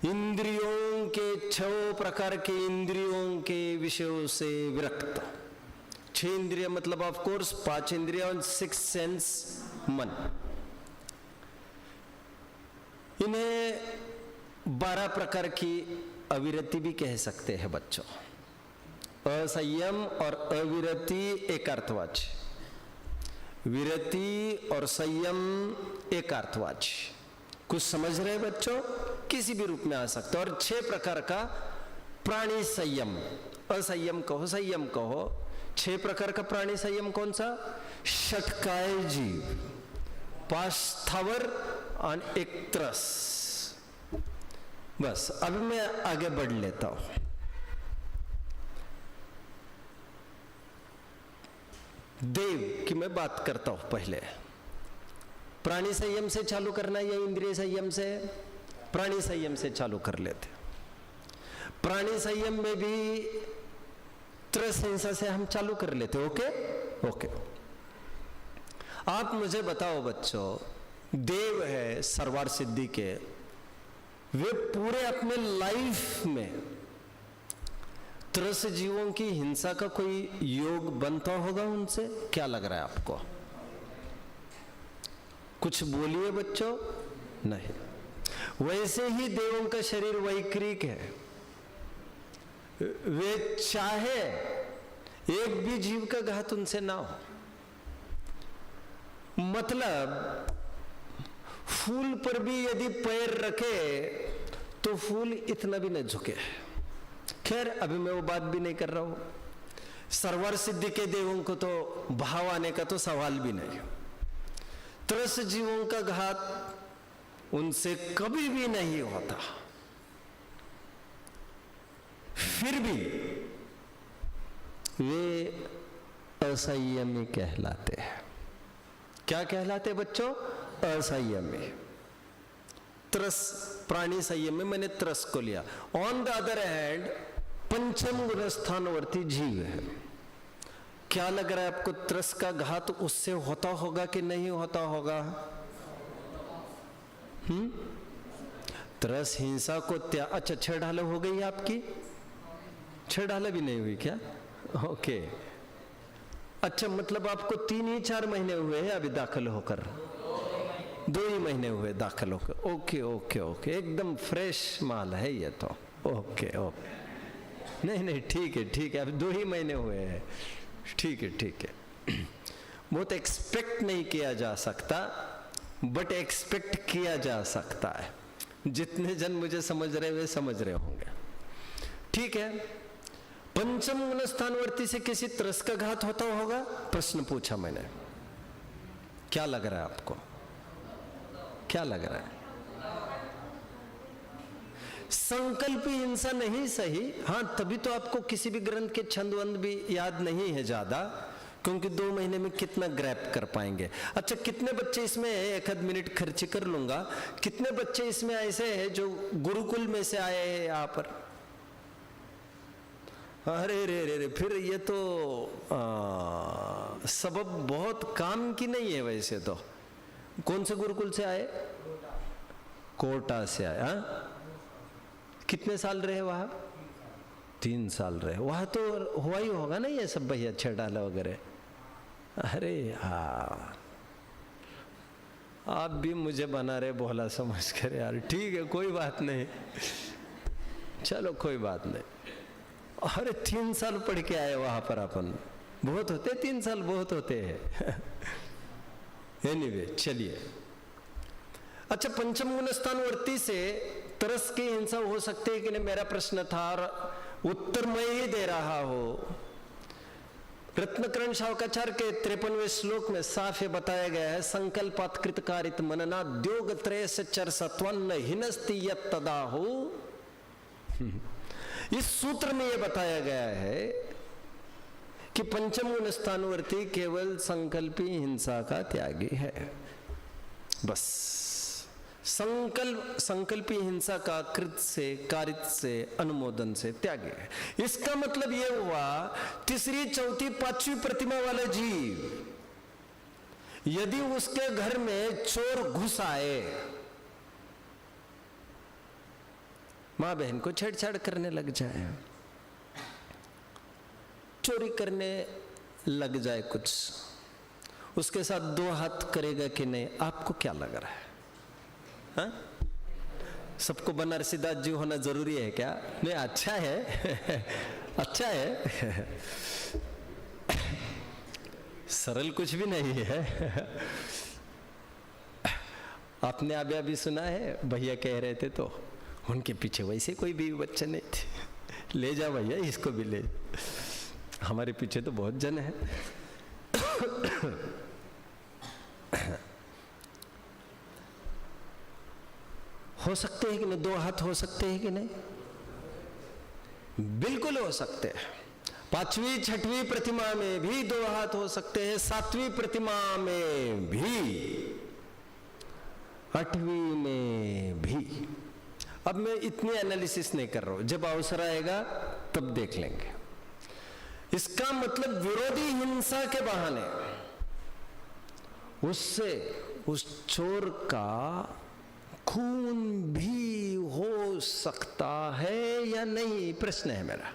इंद्रियों के 6 प्रकार के इंद्रियों के विषयों से विरक्त। 6 इंद्रिय मतलब ऑफ कोर्स 5 इंद्रिय और 6 सेंस मन। इन्हें 12 प्रकार की अविरति भी कह सकते हैं बच्चों। असंयम और अविरति एक अर्थवाची, विरति और संयम एक अर्थवाची। कुछ समझ रहे बच्चों? किसी भी रूप में आ सकता है। और 6 प्रकार का प्राणी संयम, असंयम कहो संयम कहो। 6 प्रकार का प्राणी संयम कौन सा? षटकाय जीव, 5 स्थावर और 1 त्रस। बस अब मैं आगे बढ़ लेता हूं। देव की मैं बात करता हूं पहले। प्राणी संयम से चालू करना या इंद्रिय संयम से? प्राणी संयम से चालू कर लेते। प्राणी संयम में भी त्रस हिंसा से हम चालू कर लेते। Okay okay. आप मुझे बताओ बच्चों, देव है सर्वार सिद्धि के, वे पूरे अपने लाइफ में त्रस जीवों की हिंसा का कोई योग बनता होगा उनसे? क्या लग रहा है आपको? कुछ बोलिए बच्चों। नहीं। वैसे ही देवों का शरीर वैक्रिक है। वे चाहे एक भी जीव का घात उनसे ना हो। मतलब फूल पर भी यदि पैर रखे तो फूल इतना भी न झुके। खैर अभी मैं वो बात भी नहीं कर रहा हूं। सर्वर सिद्धि के देवों को तो भाव आने का तो सवाल भी नहीं। त्रस जीवों का घात उनसे कभी भी नहीं होता। फिर भी वे असंयमी कहलाते हैं। क्या कहलाते बच्चों? असंयमी। त्रस, प्राणी संयम में मैंने त्रस को लिया। ऑन द अदर हैंड पंचम गुणस्थानवर्ती जीव है। क्या लग रहा है आपको? त्रस का घात उससे होता होगा कि नहीं होता होगा? त्रस हिंसा को अच्छा 6 ढाले हो गई आपकी? 6 ढाले भी नहीं हुई क्या? ओके। अच्छा मतलब आपको 3 ही 4 महीने हुए हैं अभी दाखिल होकर? 2 ही महीने हुए दाखिल होकर। ओके ओके ओके, एकदम फ्रेश माल है ये तो। ओके ओके, नहीं नहीं ठीक है ठीक है, अभी 2 ही महीने हुए हैं। ठीक है ठीक है। बहुत एक्सपेक्ट नहीं किया जा सकता, बट एक्सपेक्ट किया जा सकता है। जितने जन मुझे समझ रहे वे समझ रहे होंगे। ठीक है, पंचम गुण स्थानवर्ती से किसी तरस का घात होता होगा? प्रश्न पूछा मैंने, क्या लग रहा है आपको? क्या लग रहा है? संकल्पी हिंसा नहीं सही, हाँ तभी तो आपको किसी भी ग्रंथ के छंद वंद भी याद नहीं है ज्यादा, क्योंकि 2 महीने में कितना ग्रैप कर पाएंगे। अच्छा, कितने बच्चे इसमें, एक आध मिनट खर्च कर लूंगा, कितने बच्चे इसमें ऐसे हैं जो गुरुकुल में से आए हैं यहाँ पर? अरे रे रे रे, फिर ये तो सबब बहुत काम की नहीं है वैसे तो। कौन से गुरुकुल से आए? कोटा से आए। हाँ, कितने साल रहे वहां? 3 साल रहे। वहां तो हुआ ही होगा ना ये सब भैया छेड़ाला वगैरह। अरे हाँ, आप भी मुझे बना रहे भोला समझ कर यार। ठीक है, कोई बात नहीं, चलो कोई बात नहीं। अरे 3 साल पढ़ के आए वहां पर अपन, बहुत होते 3 साल, बहुत होते हैं। एनीवे, चलिए। अच्छा, पंचम गुण स्थानवर्ती से तरस की हिंसा हो सकती है कि नहीं, मेरा प्रश्न था और उत्तर मैं ही दे रहा हूं। रत्नकरण शावकाचार्य के 53वें श्लोक में साफ ये बताया गया है, संकल्पात्कृत कारित मनना द्योग त्रय से चर सत्वन्न हिनस्ति यत् तदाहु। इस सूत्र में यह बताया गया है कि पंचम गुण स्थानवर्ती केवल संकल्पी हिंसा का त्यागी है, बस। संकल्पी हिंसा का कृत से, कारित से, अनुमोदन से त्यागी है। इसका मतलब यह हुआ, तीसरी, चौथी, 5वीं प्रतिमा वाला जीव यदि उसके घर में चोर घुस आए, मां बहन को छेड़छाड़ करने लग जाए, चोरी करने लग जाए कुछ, उसके साथ 2 हाथ करेगा कि नहीं, आपको क्या लग रहा है? हाँ? सबको बनारसी दास जी होना जरूरी है क्या? नहीं, अच्छा है। अच्छा है। सरल कुछ भी नहीं है। आपने अभी सुना है, भैया कह रहे थे तो उनके पीछे वैसे कोई बीवी बच्चे नहीं थे। ले जाओ भैया, इसको भी ले। हमारे पीछे तो बहुत जन है। हो सकते हैं कि नहीं? 2 हाथ हो सकते हैं कि नहीं? बिल्कुल हो सकते हैं। 5वीं 6वीं प्रतिमा में भी 2 हाथ हो सकते हैं, 7वीं प्रतिमा में भी, 8वीं में भी। अब मैं इतनी एनालिसिस नहीं कर रहा हूं, जब अवसर आएगा तब देख लेंगे। इसका मतलब विरोधी हिंसा के बहाने उससे उस चोर का खून भी हो सकता है या नहीं, प्रश्न है मेरा।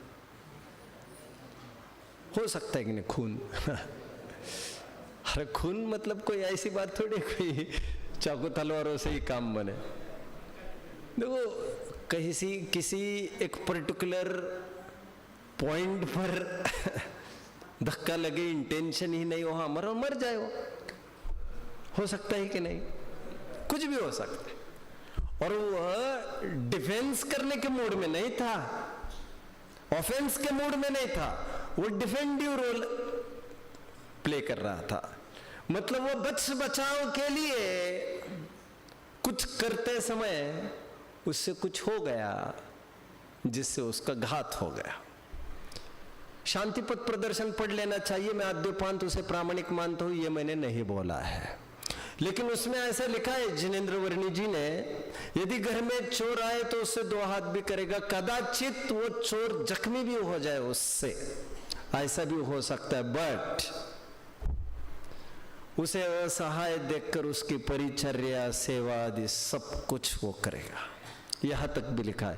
हो सकता है कि नहीं खून? अरे खून मतलब कोई ऐसी बात थोड़ी कोई चाकू तलवारों से ही काम बने। देखो, किसी एक पर्टिकुलर पॉइंट पर धक्का लगे, इंटेंशन ही नहीं हो, हमारा मर जाए, हो सकता है कि नहीं? कुछ भी हो सकता है। और वह डिफेंस करने के मूड में नहीं था, ऑफेंस के मूड में नहीं था, वो डिफेंडिव रोल प्ले कर रहा था। मतलब वो बचाव के लिए कुछ करते समय उससे कुछ हो गया जिससे उसका घात हो गया। शांतिपथ प्रदर्शन पढ़ लेना चाहिए, मैं आद्योपांत उसे प्रामाणिक मानता हूं, ये मैंने नहीं बोला है, लेकिन उसमें ऐसा लिखा है जिनेंद्र वर्णी जी ने, यदि घर में चोर आए तो उससे 2 हाथ भी करेगा, कदाचित वो चोर जख्मी भी हो जाए उससे, ऐसा भी हो सकता है, बट उसे असहाय देखकर उसकी परिचर्या, सेवा आदि सब कुछ वो करेगा। यहां तक भी लिखा है,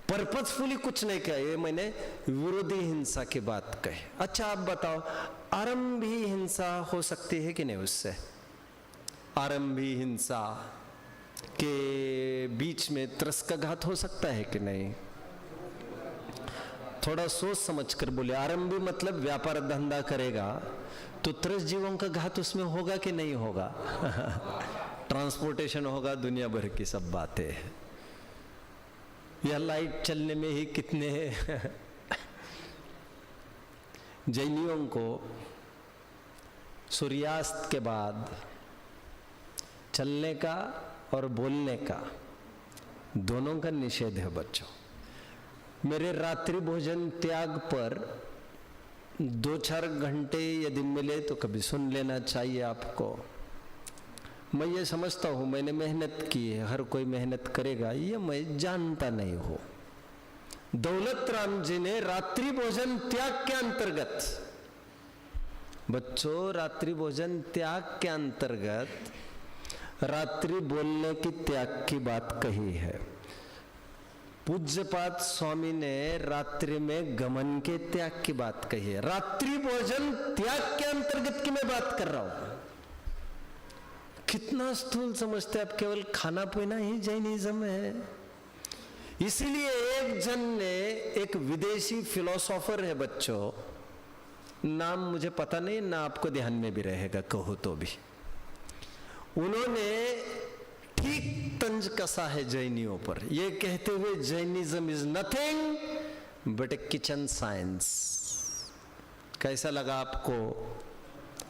पर्पसफुली कुछ नहीं कहा, ये मैंने विरोधी हिंसा की बात कही। अच्छा, आप बताओ, आरंभी हिंसा हो सकती है कि नहीं? उससे आरंभी हिंसा के बीच में त्रस का घात हो सकता है कि नहीं? थोड़ा सोच समझ कर बोले। आरंभी मतलब व्यापार धंधा करेगा तो त्रस जीवों का घात उसमें होगा कि नहीं होगा? ट्रांसपोर्टेशन होगा, दुनिया भर की सब बातें। यह लाइट चलने में ही कितने जैनियों को सूर्यास्त के बाद चलने का और बोलने का दोनों का निषेध है बच्चों। मेरे रात्रि भोजन त्याग पर 2-4 घंटे यदि मिले तो कभी सुन लेना चाहिए आपको। मैं ये समझता हूँ, मैंने मेहनत की है, हर कोई मेहनत करेगा, ये मैं जानता नहीं हूँ। दौलत राम जी ने रात्रि भोजन त्याग के अंतर्गत, बच्चों रात्रि भोजन त्याग के अंतर्गत रात्रि बोलने की त्याग की बात कही है। पूज्यपाद स्वामी ने रात्रि में गमन के त्याग की बात कही है। रात्रि भोजन त्याग के अंतर्गत की मैं बात कर रहा हूं। कितना स्थूल समझते आप, केवल खाना पीना ही जैनिज्म है। इसीलिए एक जन ने, एक विदेशी फिलोसोफर है बच्चों, नाम मुझे पता नहीं, ना आपको ध्यान में भी रहेगा कहो तो भी, उन्होंने ठीक तंज कसा है जैनियों पर, ये कहते हुए Jainism is nothing but A kitchen science. कैसा लगा आपको?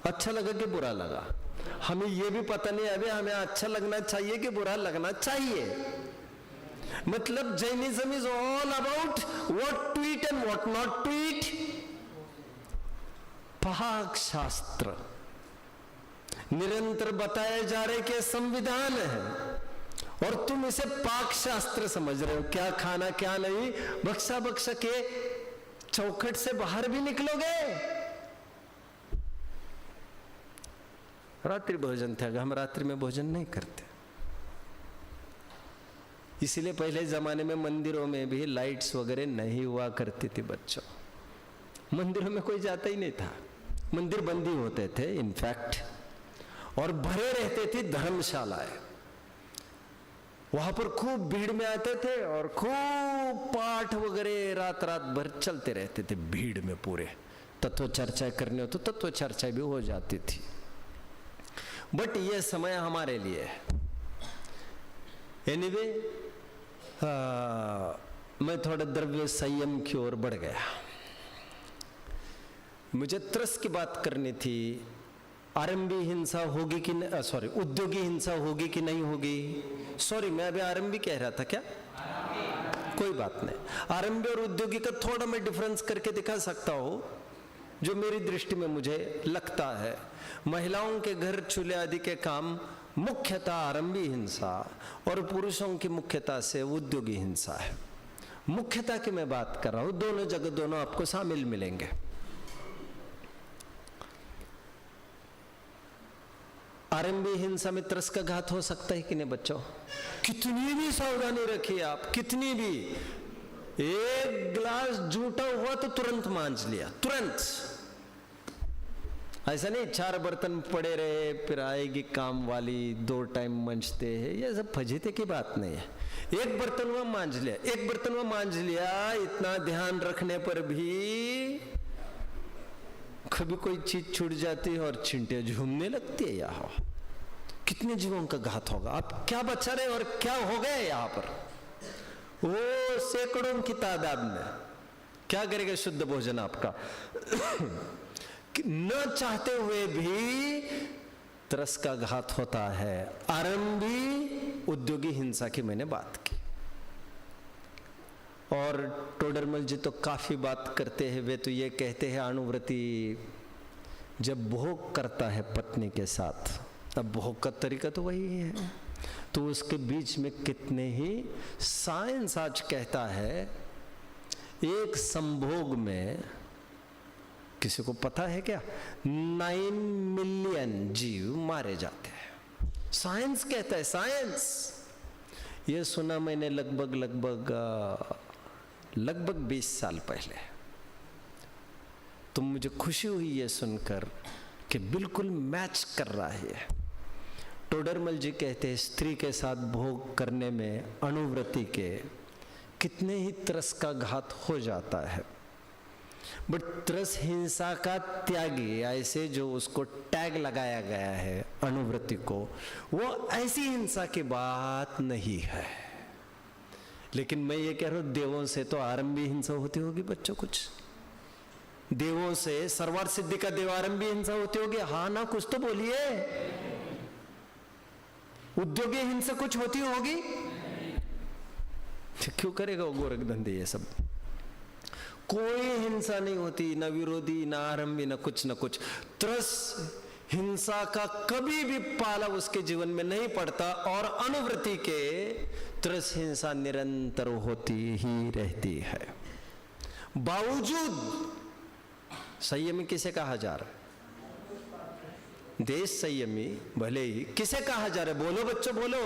अच्छा लगा कि बुरा लगा? हमें ये भी पता नहीं, अभी हमें अच्छा लगना चाहिए कि बुरा लगना चाहिए। मतलब Jainism is all about what to eat and what not to eat. पाक शास्त्र निरंतर बताए जा रहे कि संविधान है और तुम इसे पाक शास्त्र समझ रहे हो। क्या खाना क्या नहीं, बक्सा बक्सा के चौखट से बाहर भी निकलोगे। रात्रि भोजन था, हम रात्रि में भोजन नहीं करते। इसीलिए पहले जमाने में मंदिरों में भी लाइट्स वगैरह नहीं हुआ करती थी बच्चों। मंदिरों में कोई जाता ही नहीं था, मंदिर बंद ही होते थे इनफैक्ट, और भरे रहते थे धर्मशालाएं। वहां पर खूब भीड़ में आते थे और खूब पाठ वगैरह रात रात भर चलते रहते थे भीड़ में। पूरे तत्व चर्चा करने हो तो तत्व चर्चा भी हो जाती थी। बट ये समय हमारे लिए है। एनीवे, मैं थोड़ा द्रव्य संयम की ओर बढ़ गया। मुझे त्रस की बात करनी थी। आरंभी हिंसा होगी कि नहीं, सॉरी, उद्योगी हिंसा होगी कि नहीं होगी? सॉरी, मैं अभी आरंभी कह रहा था क्या? कोई बात नहीं। आरंभी और उद्योगी का थोड़ा मैं डिफरेंस करके दिखा सकता हूं, जो मेरी दृष्टि में मुझे लगता है। महिलाओं के घर चूल्हे आदि के काम मुख्यतः आरंभी हिंसा और पुरुषों की मुख्यतः से उद्योगी हिंसा है। मुख्यतः की मैं बात कर रहा हूं, दोनों जगह दोनों आपको शामिल मिलेंगे। आरंभी हिंसा में त्रस का घात हो सकता है कि नहीं बच्चों? कितनी भी सावधानी रखिए आप, कितनी भी, एक गिलास जूटा हुआ तो तुरंत मांज लिया, तुरंत। ऐसा नहीं 4 बर्तन पड़े रहे फिर आएगी काम वाली 2 टाइम मांजते हैं, ये सब फजीते की बात नहीं है। एक बर्तन हुआ मांज लिया, एक बर्तन हुआ मांज लिया, इतना ध्यान रखने पर भी कभी कोई चीज छूट जाती है और चिंटे झूमने लगती है। यहाँ कितने जीवों का घात होगा। आप क्या बचा रहे और क्या हो गए यहाँ पर, वो सैकड़ों की तादाद में। क्या करेगा शुद्ध भोजन आपका? न चाहते हुए भी त्रस का घात होता है। आरंभी उद्योगी हिंसा की मैंने बात की, और टोडरमल जी तो काफी बात करते हैं। वे तो ये कहते हैं अनुव्रती जब भोग करता है पत्नी के साथ, अब भोग का तरीका तो वही है, तो उसके बीच में कितने ही साइंस आज कहता है एक संभोग में, किसी को पता है क्या, 9 मिलियन जीव मारे जाते हैं। साइंस कहता है, साइंस। ये सुना मैंने लगभग 20 साल पहले। तो मुझे खुशी हुई ये सुनकर कि बिल्कुल मैच कर रहा है। टोडरमल जी कहते हैं स्त्री के साथ भोग करने में अनुव्रति के कितने ही त्रस का घात हो जाता है। बट त्रस हिंसा का त्यागी, ऐसे जो उसको टैग लगाया गया है अनुव्रति को, वो ऐसी हिंसा की बात नहीं है। लेकिन मैं ये कह रहा हूं देवों से तो आरंभी हिंसा होती होगी बच्चों, कुछ देवों से सर्वार्थ सिद्धि का देवारंभी हिंसा होती होगी, हाँ ना, कुछ तो बोलिए। उद्योगी हिंसा कुछ होती होगी? क्यों करेगा वो गोरख धंधे ये सब? कोई हिंसा नहीं होती, ना विरोधी, ना आरंभी, ना कुछ। त्रस हिंसा का कभी भी पाला उसके जीवन में नहीं पड़ता, और अनुवृत्ति के त्रस हिंसा निरंतर होती ही रहती है। बावजूद संयमी किसे कहा जा रहा है? देश संयमी भले ही किसे कहा जा रहा है? बोलो बच्चों बोलो।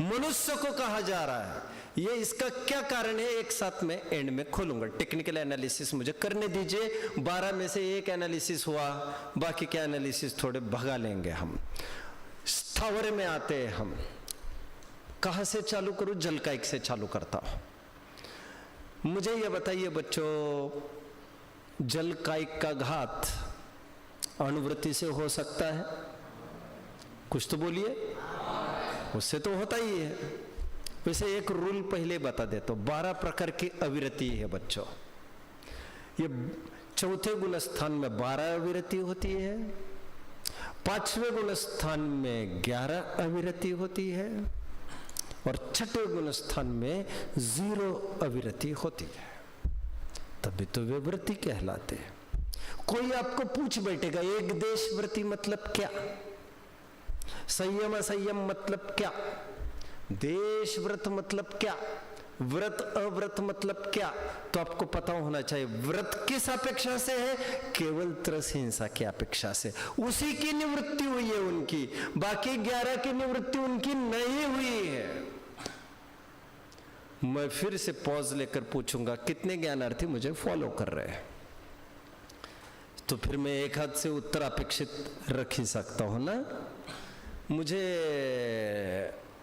मनुष्य को कहा जा रहा है। ये इसका क्या कारण है, एक साथ में एंड में खोलूंगा। टेक्निकल एनालिसिस मुझे करने दीजिए। 12 में से एक एनालिसिस हुआ, बाकी के एनालिसिस थोड़े भगा लेंगे हम। स्थावर में आते हैं हम। कहां से चालू करूं? जल कायिक से चालू करता हूं। मुझे ये बताइए बच्चों, जल कायिक का घात अनुवृत्ति से हो सकता है? कुछ तो बोलिए। उससे तो होता ही है। वैसे एक रूल पहले बता देता हूं। 12 प्रकार की अविरति है बच्चों। ये चौथे गुण स्थान में 12 अविरति होती है, 5वें गुण स्थान में 11 अविरति होती है, और 6ठे गुण स्थान में 0 अविरति होती है। तभी तो वे व्रती कहलाते हैं। कोई आपको पूछ बैठेगा एक देश व्रती मतलब क्या, संयम असंयम मतलब क्या, देश व्रत मतलब क्या, व्रत अव्रत मतलब क्या, तो आपको पता होना चाहिए व्रत किस अपेक्षा से है? केवल त्रस हिंसा की अपेक्षा से। उसी की निवृत्ति हुई है उनकी, बाकी 11 की निवृत्ति उनकी नहीं हुई है। मैं फिर से पॉज लेकर पूछूंगा कितने ज्ञानार्थी मुझे फॉलो कर रहे हैं, तो फिर मैं एक हाथ से उत्तर अपेक्षित रख ही सकता हूं ना। मुझे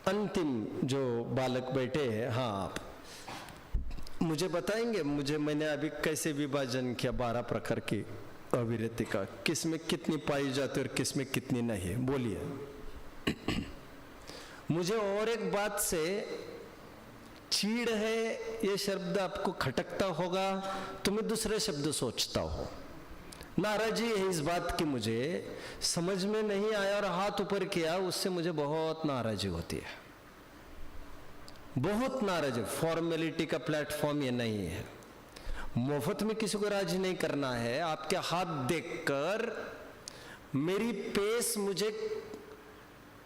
अंतिम जो बालक बैठे हैं, हाँ आप मुझे बताएंगे, मैंने अभी कैसे विभाजन किया 12 प्रकार की अविरति का, किसमें कितनी पाई जाती है और किसमें कितनी नहीं, बोलिए। मुझे और एक बात से चीड़ है, ये शब्द आपको खटकता होगा तो मैं दूसरे शब्द सोचता हूं। नाराजी है इस बात की, मुझे समझ में नहीं आया और हाथ ऊपर किया, उससे मुझे बहुत नाराजी होती है, बहुत नाराजी। फॉर्मेलिटी का प्लेटफॉर्म ये नहीं है। मुफ्त में किसी को राजी नहीं करना है। आपके हाथ देखकर मेरी पेस मुझे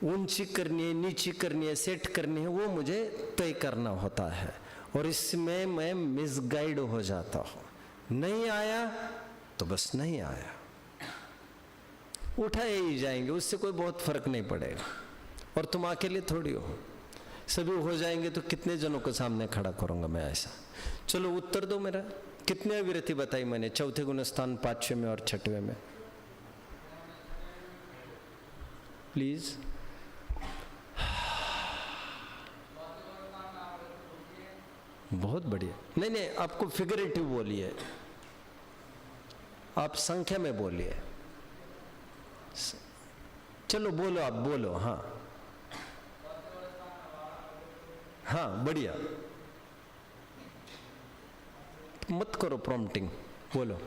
ऊंची करनी है, नीची करनी है, सेट करनी है, वो मुझे तय करना होता है, और इसमें मैं मिसगाइड हो जाता हूं। नहीं आया तो बस नहीं आया, उठाए ही जाएंगे, उससे कोई बहुत फर्क नहीं पड़ेगा। और तुम अकेले थोड़ी हो, सभी हो जाएंगे तो कितने जनों को सामने खड़ा करूंगा मैं ऐसा। चलो उत्तर दो मेरा। कितने अविरति बताई मैंने? चौथे गुण स्थान, 5वें में और 6वें में, प्लीज। बहुत बढ़िया। नहीं, आपको फिगरेटिव बोलिए, आप संख्या में बोलिए। चलो बोलो, आप बोलो। हाँ बढ़िया, मत करो प्रॉम्प्टिंग, बोलो।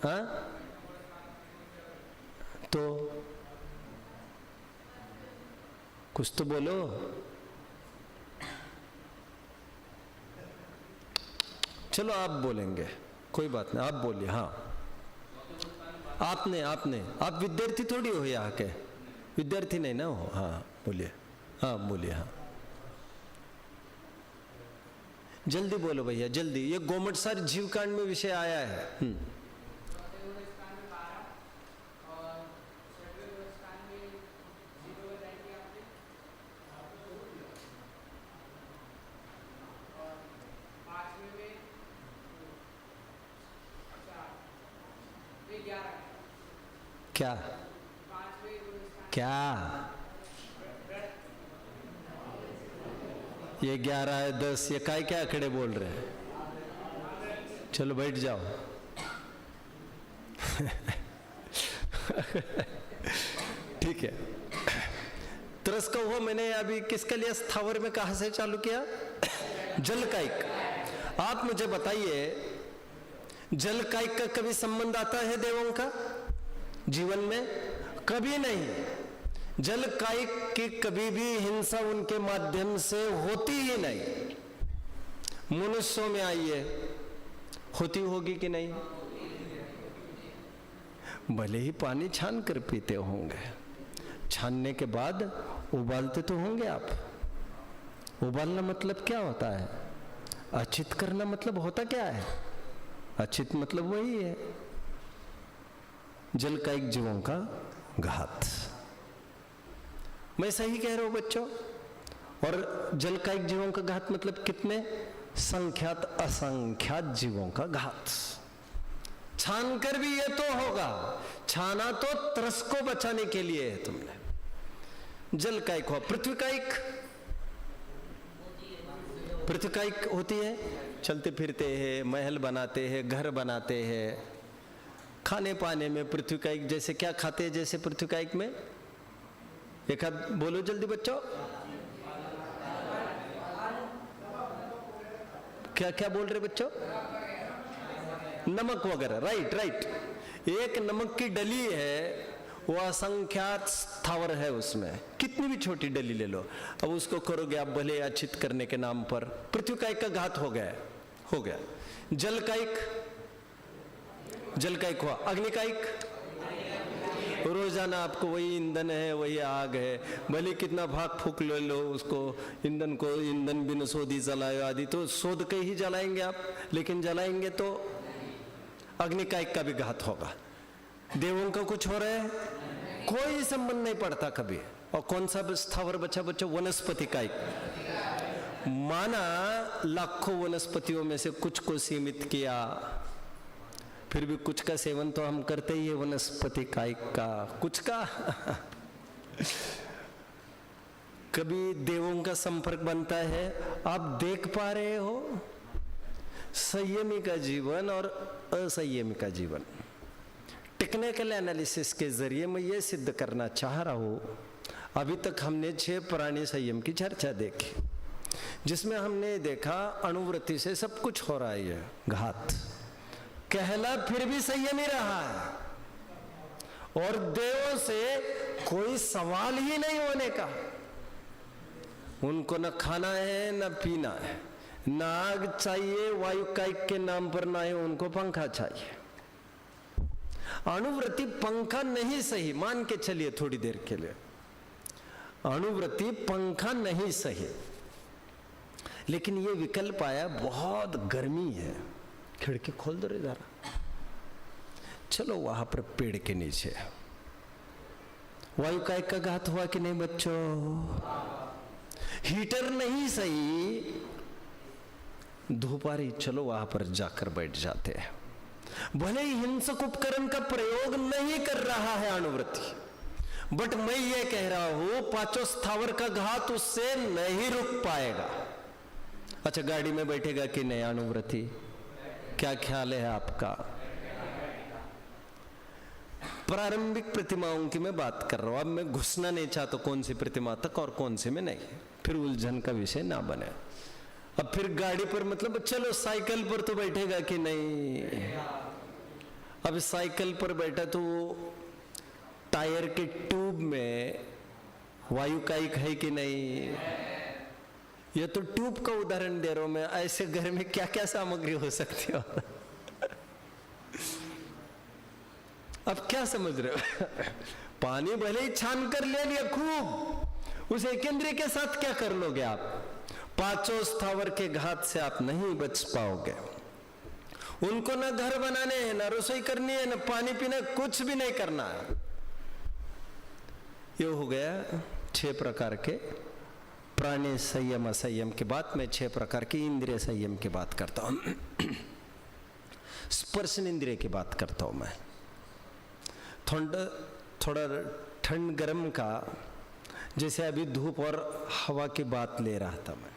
हाँ तो कुछ तो बोलो। चलो आप बोलेंगे, कोई बात नहीं, आप बोलिए। हाँ आपने आप विद्यार्थी थोड़ी हो यहाँ के, विद्यार्थी नहीं ना हो। हाँ बोलिए, हाँ बोलिए। हाँ जल्दी बोलो भैया, जल्दी। ये गोमटसार जीवकांड में विषय आया है। क्या क्या ये 11 है, 10, ये काय क्या आंकड़े बोल रहे हैं? चलो बैठ जाओ। ठीक है। तरस का हुआ। मैंने अभी किसके लिए स्थावर में कहां से चालू किया? जलकायिक। आप मुझे बताइए, जलकायिक का कभी संबंध आता है देवों का जीवन में? कभी नहीं। जलकायिक की कभी भी हिंसा उनके माध्यम से होती ही नहीं। मनुष्यों में आइए, होती होगी कि नहीं? भले ही पानी छान कर पीते होंगे, छानने के बाद उबालते तो होंगे आप। उबालना मतलब क्या होता है? अचित करना मतलब होता क्या है? अचित मतलब वही है, जलकायिक जीवों का घात। मैं सही कह रहा हूं बच्चों? और जलकायिक जीवों का घात मतलब कितने? संख्यात असंख्यात जीवों का घात। छान कर भी ये तो होगा, छाना तो तरस को बचाने के लिए है तुमने। जलकायिक हो। पृथ्वीकायिक, पृथ्वीकायिक होती है, चलते फिरते हैं, महल बनाते हैं, घर बनाते हैं। खाने पाने में पृथ्वीकायिक जैसे क्या खाते हैं? जैसे पृथ्वीकायिक में एक हाथ बोलो जल्दी बच्चों, क्या क्या बोल रहे बच्चों? नमक वगैरह। Right right. एक नमक की डली है, वो असंख्यात स्थावर है, उसमें कितनी भी छोटी डली ले लो, अब उसको करोगे आप भले अचित करने के नाम पर, पृथ्वीकायिक का घात हो गया, हो गया। जलकायिक, जलकायिक हुआ। अग्निकायिक, रोजाना आपको वही ईंधन है, वही आग है, भले कितना भाग फूक ले लो उसको, ईंधन को, ईंधन बिन सोधी जलायो आदि, तो सोध के ही जलाएंगे आप, लेकिन जलाएंगे तो अग्निकायिक का भी घात होगा। देवों का कुछ हो रहा है, कोई संबंध नहीं पड़ता कभी। और कौन सा स्थावर बचा बच्चों? वनस्पति कायिक। माना लाखों वनस्पतियों में से कुछ को सीमित किया, फिर भी कुछ का सेवन तो हम करते ही है, वनस्पति कायिक का, कुछ का कभी देवों का संपर्क बनता है। आप देख पा रहे हो संयमी का जीवन और असंयमी का जीवन। टेक्निकल एनालिसिस के जरिए मैं ये सिद्ध करना चाह रहा हूं, अभी तक हमने 6 प्राणी संयम की चर्चा देखी, जिसमें हमने देखा अणुवृत्ति से सब कुछ हो रहा है, ये घात कहला फिर भी संयमी रहा है, और देवों से कोई सवाल ही नहीं होने का। उनको न खाना है न पीना है, न आग चाहिए वायुकायिक के नाम पर, ना ही उनको पंखा चाहिए। अणुवृत्ति पंखा नहीं सही, मान के चलिए थोड़ी देर के लिए, अणुवृत्ति पंखा नहीं सही, लेकिन ये विकल्प आया, बहुत गर्मी है, खिड़की खोल दो रे जरा, चलो वहां पर पेड़ के नीचे। वायुकायिक का घात हुआ कि नहीं बच्चों? हीटर नहीं सही, धूप आ रही, चलो वहां पर जाकर बैठ जाते हैं। भले ही हिंसक उपकरण का प्रयोग नहीं कर रहा है अणुवृत्ति, बट मैं ये कह रहा हूं पांचों स्थावर का घात उससे नहीं रुक पाएगा। अच्छा, गाड़ी में बैठेगा कि नहीं अणुवृत्ति? क्या ख्याल है आपका? प्रारंभिक प्रतिमाओं की मैं बात कर रहा हूं, अब मैं घुसना नहीं चाहता कौन सी प्रतिमा तक और कौन सी में नहीं, फिर उलझन का विषय ना बने। अब फिर गाड़ी पर मतलब चलो साइकिल पर तो बैठेगा कि नहीं? अब साइकिल पर बैठा तो टायर के ट्यूब में वायुकायिक है कि नहीं? ये तो ट्यूब का उदाहरण दे रहा हूं मैं, ऐसे घर में क्या क्या सामग्री हो सकती हो अब क्या समझ रहे हो? पानी भले ही छान कर ले लिया खूब, उस एक इंद्रिय के साथ क्या कर लोगे आप? पांचों स्थावर के घात से आप नहीं बच पाओगे। उनको ना घर बनाने हैं, ना रसोई करनी है, ना पानी पीना, कुछ भी नहीं करना है। ये हो गया 6 प्रकार के प्राणी संयम असंयम के बाद मैं 6 प्रकार की इंद्रिय संयम की बात करता हूं। स्पर्शन इंद्रिय की बात करता हूं मैं। थोड़ा ठंड गर्म का, जैसे अभी धूप और हवा की बात ले रहा था मैं,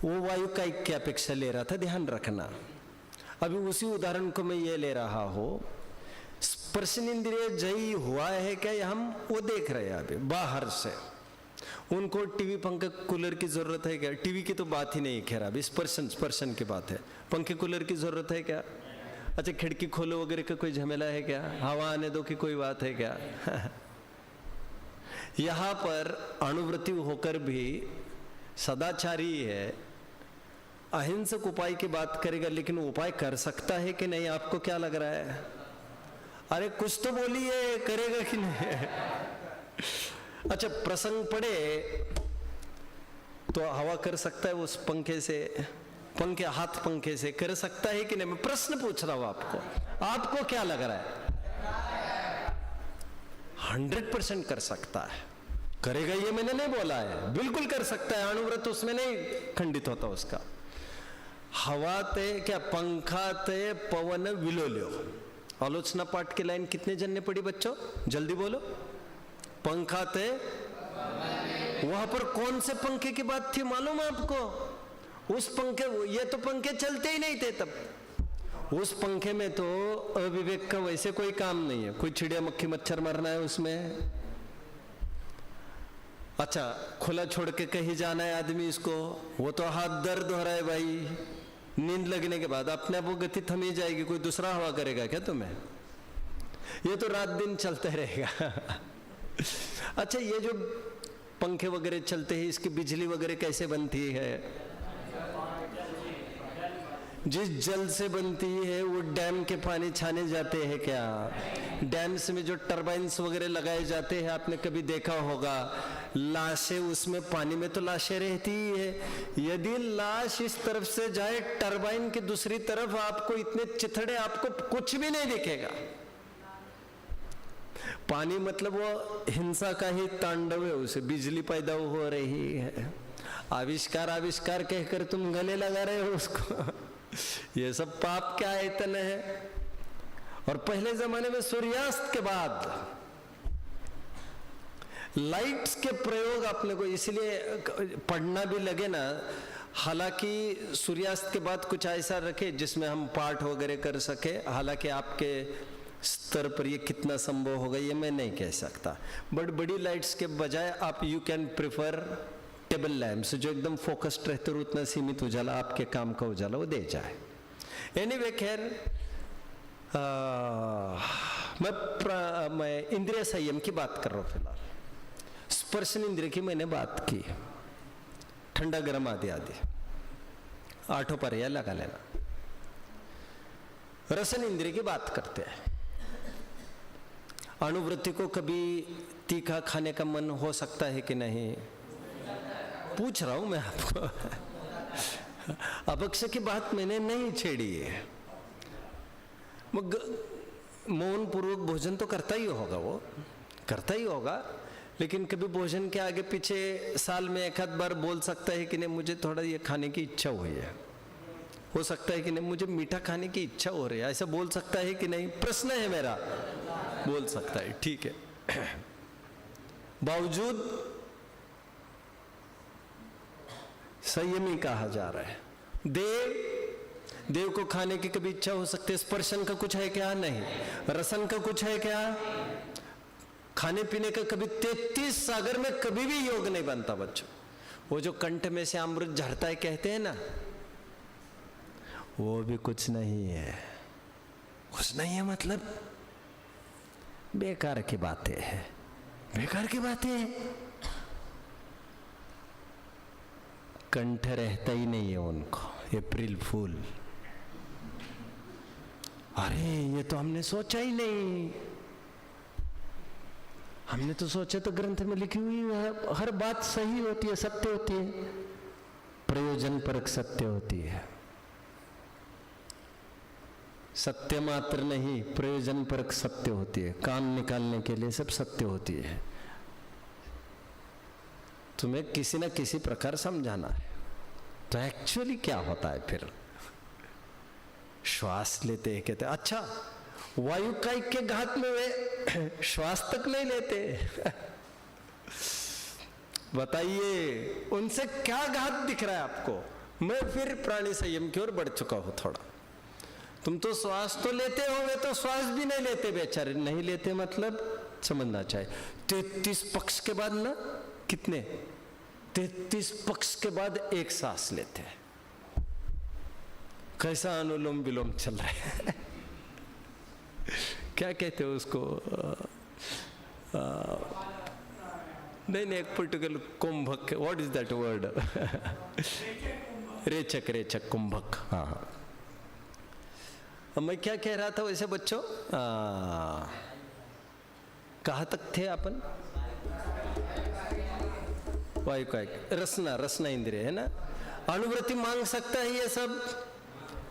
वो वायुकायिक की अपेक्षा ले रहा था, ध्यान रखना। अभी उसी उदाहरण को मैं ये ले रहा हूं, स्पर्शन इंद्रिय जयी हुआ है क्या, हम वो देख रहे हैं अभी बाहर से। उनको टीवी पंखे कूलर की जरूरत है क्या? टीवी की तो बात ही नहीं, खैर अभी स्पर्शन की बात है। पंखे कूलर की जरूरत है क्या? अच्छा, खिड़की खोलो वगैरह का कोई झमेला है क्या? हवा आने दो की कोई बात है क्या? यहां पर अणुवृत्ति होकर भी सदाचारी है, अहिंसक उपाय की बात करेगा, लेकिन उपाय कर सकता है कि नहीं, आपको क्या लग रहा है? अरे कुछ तो बोलिए, करेगा कि नहीं? अच्छा, प्रसंग पड़े तो हवा कर सकता है उस पंखे से, हाथ पंखे से कर सकता है कि नहीं? मैं प्रश्न पूछ रहा हूं आपको क्या लग रहा है? 100% कर सकता है। करेगा ये मैंने नहीं बोला है, बिल्कुल कर सकता है, अणुव्रत उसमें नहीं खंडित होता उसका। हवा ते क्या, पंखा ते पवन विलोल्यो, आलोचना पाठ की लाइन कितने जन ने पढ़ी बच्चों? जल्दी बोलो। पंखा ते, वहां पर कौन से पंखे की बात थी मालूम है आपको? उस पंखे, ये तो पंखे चलते ही नहीं थे तब। उस पंखे में तो अविवेक का वैसे कोई काम नहीं है, कोई चिड़िया मक्खी मच्छर मरना है उसमें। अच्छा, खुला छोड़ के कहीं जाना है आदमी इसको, वो तो हाथ दर्द हो रहा है भाई, नींद लगने के बाद अपने आप वो गति थमी जाएगी, कोई दूसरा हवा करेगा क्या तुम्हें? ये तो रात दिन चलता रहेगा। अच्छा, ये जो पंखे वगैरह चलते हैं, इसकी बिजली वगैरह कैसे बनती है? जिस जल से बनती है वो डैम के पानी छाने जाते हैं क्या? डैम्स में जो टरबाइन्स वगैरह लगाए जाते हैं, आपने कभी देखा होगा, लाशें उसमें, पानी में तो लाशें रहती ही है। यदि लाश इस तरफ से जाए टरबाइन की दूसरी तरफ, आपको इतने चिथड़े, आपको कुछ भी नहीं दिखेगा। पानी मतलब वो हिंसा का ही तांडव है, उसे बिजली पैदा हो रही है। आविष्कार कहकर तुम गले लगा रहे हो उसको। ये सब पाप क्या आयतन है। और पहले जमाने में सूर्यास्त के बाद लाइट्स के प्रयोग आपने को इसलिए पढ़ना भी लगे ना, हालांकि सूर्यास्त के बाद कुछ ऐसा रखे जिसमें हम पाठ वगैरह कर सके। हालांकि आपके स्तर पर ये कितना संभव होगा ये मैं नहीं कह सकता, बट बड़ी लाइट्स के बजाय आप you can prefer table lamps, जो एकदम फोकस्ड रहते और उतना सीमित उजाला, आपके काम का उजाला वो दे जाए। एनीवे, खैर मैं इंद्रिय संयम की बात कर रहा हूं फिलहाल। स्पर्शन इंद्रिय की मैंने बात की, ठंडा गर्म आदि आदि 8 पर्याय लगा लेना। रसन इंद्रिय की बात करते हैं। अणुवृत्ति को कभी तीखा खाने का मन हो सकता है कि नहीं? पूछ रहा हूं मैं आपको। अभक्ष की बात मैंने नहीं छेड़ी है। मौन पूर्वक भोजन तो करता ही होगा, वो करता ही होगा, लेकिन कभी भोजन के आगे पीछे साल में एक आध बार बोल सकता है कि नहीं मुझे थोड़ा ये खाने की इच्छा हुई है। हो सकता है कि नहीं मुझे मीठा खाने की इच्छा हो रही है, ऐसा बोल सकता है कि नहीं? प्रश्न है मेरा, बोल सकता है, ठीक है। बावजूद संयमी कहा जा रहा है। देव को खाने की कभी इच्छा हो सकती है। स्पर्शन का कुछ है क्या? नहीं। रसन का कुछ है क्या? खाने पीने का कभी 33 सागर में कभी भी योग नहीं बनता बच्चों। वो जो कंठ में से अमृत झरता है कहते हैं ना, वो भी कुछ नहीं है। कुछ नहीं है मतलब बेकार की बातें हैं, बेकार की बातें। कंठ रहता ही नहीं है उनको, अप्रैल फूल। अरे ये तो हमने सोचा ही नहीं। हमने तो सोचा तो ग्रंथ में लिखी हुई है, हर बात सही होती है, सत्य होती है, प्रयोजन परक सत्य होती है। सत्य मात्र नहीं, प्रयोजन परक सत्य होती है। काम निकालने के लिए सब सत्य होती है। तुम्हें किसी न किसी प्रकार समझाना है। तो एक्चुअली क्या होता है फिर? श्वास लेते हैं, कहते अच्छा वायु कायिक के घात में वे श्वास तक नहीं लेते। बताइए उनसे क्या घात दिख रहा है आपको? मैं फिर प्राणी संयम की ओर बढ़ चुका हूं थोड़ा। तुम तो श्वास तो लेते होंगे, तो श्वास भी नहीं लेते बेचारे। नहीं लेते मतलब समझना चाहिए 33 पक्ष के बाद ना, कितने 33 पक्ष के बाद एक सांस लेते हैं। कैसा अनुलोम विलोम चल रहा है क्या कहते हो उसको? नहीं, एक particular kumbhaka, what is that word? Rechaka kumbhaka. हाँ, अब मैं क्या कह रहा था वैसे बच्चों? कहाँ तक थे अपन? वायु का रसना इंद्रिय है ना। अनुभूति मांग सकता है ये सब,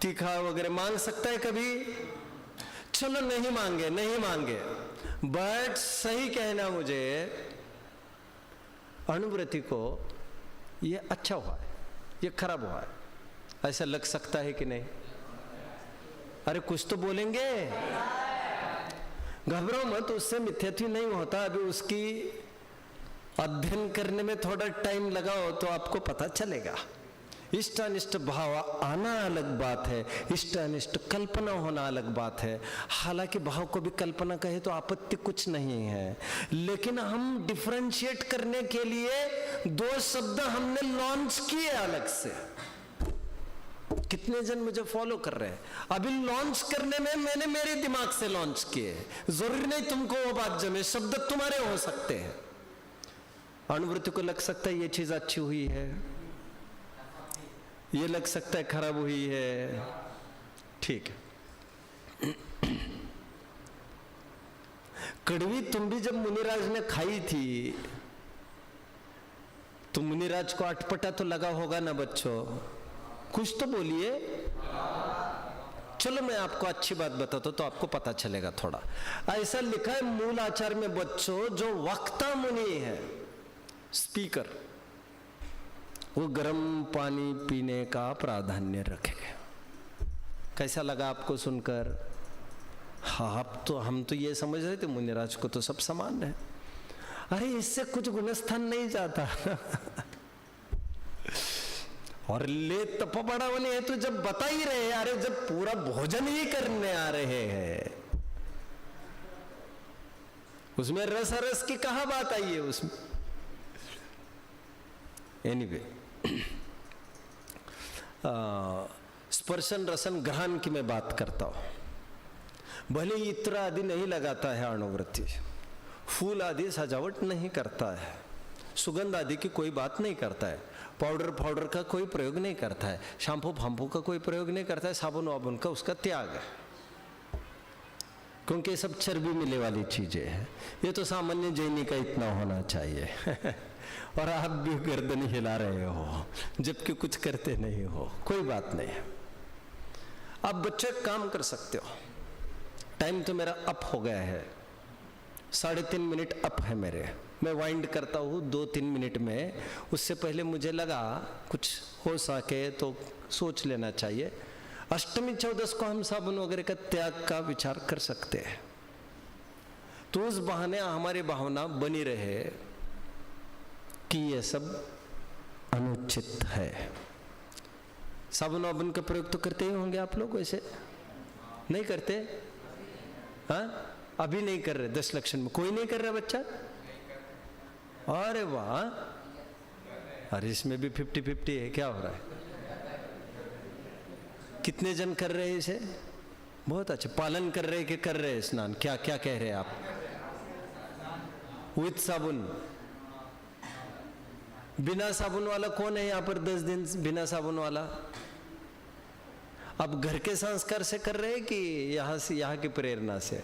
तीखा वगैरह मांग सकता है कभी? चलो नहीं मांगे, बट सही कहना मुझे, अनुभूति को ये अच्छा हुआ है, ये खराब हुआ है, ऐसा लग सकता है कि नहीं? अरे कुछ तो बोलेंगे। घबराओ मत, उससे मिथ्यात्व नहीं होता। अभी उसकी अध्ययन करने में थोड़ा टाइम लगाओ तो आपको पता चलेगा। इष्ट अनिष्ट भाव आना अलग बात है, इष्ट अनिष्ट कल्पना होना अलग बात है। हालांकि भाव को भी कल्पना कहे तो आपत्ति कुछ नहीं है, लेकिन हम डिफरेंशिएट करने के लिए दो शब्द हमने लॉन्च किए अलग से। कितने जन मुझे फॉलो कर रहे हैं? अभी लॉन्च करने में मैंने मेरे दिमाग से लॉन्च किए। जरूरी नहीं तुमको वो बात जमे, शब्द तुम्हारे हो सकते हैं। अनुभूति को लग सकता है ये चीज अच्छी हुई है, ये लग सकता है खराब हुई है, ठीक है। कड़वी तुम भी जब मुनिराज ने खाई थी तो मुनिराज को अटपटा तो लगा होगा ना बच्चों? कुछ तो बोलिए। चलो मैं आपको अच्छी बात बताता हूं तो आपको पता चलेगा थोड़ा। ऐसा लिखा है मूल आचार में बच्चों, जो वक्ता मुनि है, स्पीकर, वो गर्म पानी पीने का प्राधान्य रखे। कैसा लगा आपको सुनकर? हाँ, तो हम तो ये समझ रहे थे मुनिराज को तो सब समान है। अरे इससे कुछ गुणस्थान नहीं जाता और ले तप बढ़ावने है तो जब बता ही रहे, अरे जब पूरा भोजन ही करने आ रहे हैं, उसमें रस की कहां बात आई है उसमें? एनीवे, स्पर्शन रसन ग्रहण की मैं बात करता हूं। भले इत्र आदि नहीं लगाता है अणुवृत्ति, फूल आदि सजावट नहीं करता है, सुगंध आदि की कोई बात नहीं करता है, पाउडर का कोई प्रयोग नहीं करता है, शैम्पू फाम्पू का कोई प्रयोग नहीं करता है, साबुन वाबुन का उसका त्याग है, क्योंकि ये सब चर्बी मिले वाली चीजें हैं। ये तो सामान्य जैनी का इतना होना चाहिए और आप भी गर्दन हिला रहे हो जबकि कुछ करते नहीं हो, कोई बात नहीं। आप बच्चे काम कर सकते हो। टाइम तो मेरा अप हो गया है, 3.5 मिनट अप है मेरे। मैं वाइंड करता हूँ 2-3 मिनट में। उससे पहले मुझे लगा कुछ हो सके तो सोच लेना चाहिए। अष्टमी 14 को हम साबुन वगैरह का त्याग का विचार कर सकते हैं, तो उस बहाने हमारी भावना बनी रहे कि यह सब अनुचित है। साबुन वाबुन का प्रयोग तो करते ही होंगे आप लोग, वैसे नहीं करते? हाँ, अभी नहीं कर रहे। 10 लक्षण में कोई नहीं कर रहा बच्चा? अरे वाह, अरे इसमें भी 50-50 है। क्या हो रहा है? कितने जन कर रहे हैं इसे? बहुत अच्छे। पालन कर रहे कि कर रहे हैं स्नान? क्या क्या कह रहे हैं आप? विथ साबुन? बिना साबुन वाला कौन है यहाँ पर? 10 दिन बिना साबुन वाला? अब घर के संस्कार से कर रहे हैं कि यहाँ की प्रेरणा से?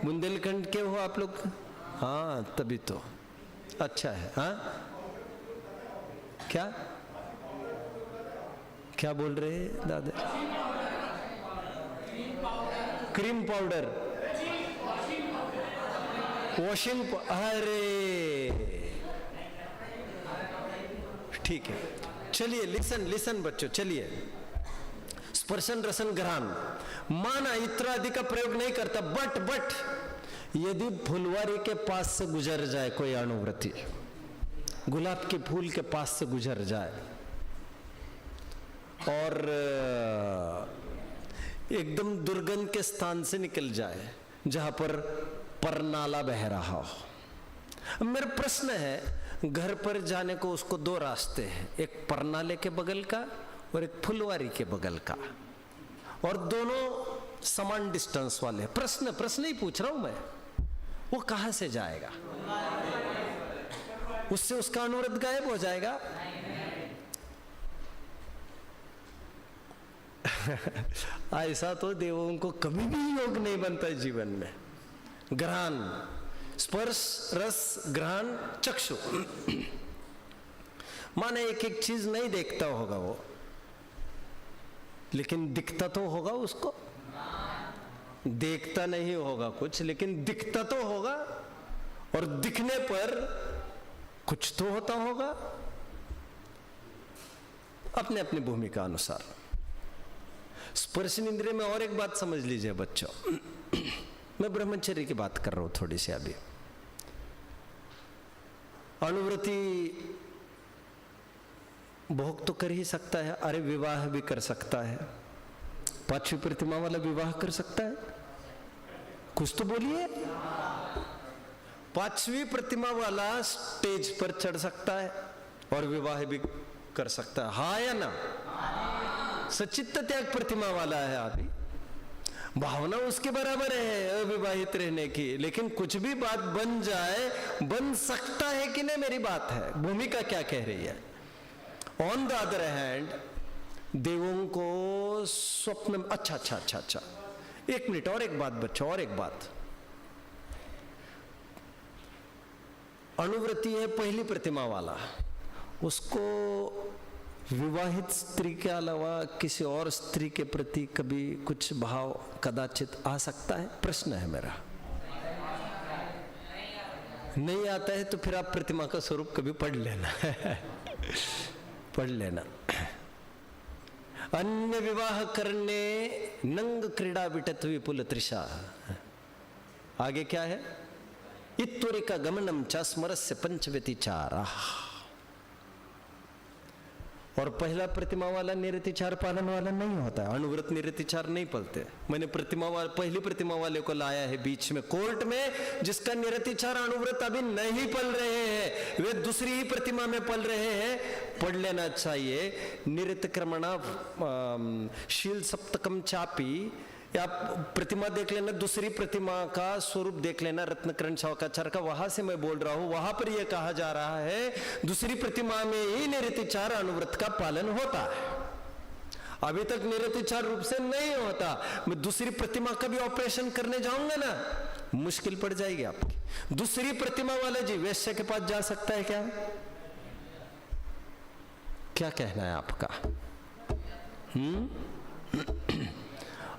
बुंदेलखंड के हो आप लोग? हाँ, तभी तो अच्छा है। हाँ, क्या क्या बोल रहे हैं दादा? Cream powder, washing. अरे ठीक है, चलिए लिसन बच्चों, चलिए। स्पर्शन रसन ग्रहण माना इत्र आदि का प्रयोग नहीं करता, बट यदि फुलवारी के पास से गुजर जाए कोई अणुवृत्ति, गुलाब के फूल के पास से गुजर जाए और एकदम दुर्गंध के स्थान से निकल जाए जहां पर परनाला बह रहा हो। मेरा प्रश्न है, घर पर जाने को उसको दो रास्ते हैं, एक परनाले के बगल का और एक फुलवारी के बगल का, और दोनों समान डिस्टेंस वाले। प्रश्न ही पूछ रहा हूं मैं, वो कहां से जाएगा? उससे उसका अनुरोध गायब हो जाएगा। ऐसा तो देवों को कभी भी योग नहीं बनता जीवन में। ग्रहण, स्पर्श, रस, ग्रहण, चक्षु। माने एक एक चीज नहीं देखता होगा वो, लेकिन दिखता तो होगा उसको। देखता नहीं होगा कुछ, लेकिन दिखता तो होगा, और दिखने पर कुछ तो होता होगा अपने अपनी भूमिका अनुसार। स्पर्श इंद्रिय में और एक बात समझ लीजिए बच्चों, मैं ब्रह्मचर्य की बात कर रहा हूं थोड़ी सी अभी। अनुवृत्ति भोग तो कर ही सकता है, अरे विवाह भी कर सकता है। पांचवी प्रतिमा वाला विवाह कर सकता है? कुछ तो बोलिए। पांचवी प्रतिमा वाला स्टेज पर चढ़ सकता है और विवाह भी कर सकता है, हाँ या ना? सचित्त त्याग प्रतिमा वाला है अभी, भावना उसके बराबर है अविवाहित रहने की, लेकिन कुछ भी बात बन जाए, बन सकता है कि नहीं, मेरी बात है, भूमिका क्या कह रही है। ऑन द अदर हैंड देवों को स्वप्न, अच्छा, एक मिनट और एक बात बच्चों, और एक बात। अनुवृत्ति है पहली प्रतिमा वाला, उसको विवाहित स्त्री के अलावा किसी और स्त्री के प्रति कभी कुछ भाव कदाचित आ सकता है? प्रश्न है मेरा। नहीं आता है तो फिर आप प्रतिमा का स्वरूप कभी पढ़ लेना। पढ़ लेना। अन्य विवाह करने नंग क्रीड़ा विटत विपुल तृषा। आगे क्या है? इत्वरिका गमनम च स्मरस्य पंचव्यतिचारा। और पहला प्रतिमा वाला निरतिचार पालन वाला नहीं होता है, अनुव्रत निरतिचार नहीं पलते। मैंने पहली प्रतिमा वाले को लाया है बीच में कोर्ट में, जिसका निरतिचार अनुव्रत अभी नहीं पल रहे हैं, वे दूसरी ही प्रतिमा में पल रहे हैं। पढ़ लेना चाहिए। निरतिक्रमणा शील सप्तकम चापी, या प्रतिमा देख लेना, दूसरी प्रतिमा का स्वरूप देख लेना रत्नकरण शौकाचार का, वहां से मैं बोल रहा हूं। वहां पर यह कहा जा रहा है दूसरी प्रतिमा में ही निरतिचार अनुव्रत का पालन होता है। अभी तक निरतिचार रूप से नहीं होता। मैं दूसरी प्रतिमा का भी ऑपरेशन करने जाऊंगा ना, मुश्किल पड़ जाएगी आपकी। दूसरी प्रतिमा वाले जी वैश्य के पास जा सकता है क्या? क्या कहना है आपका?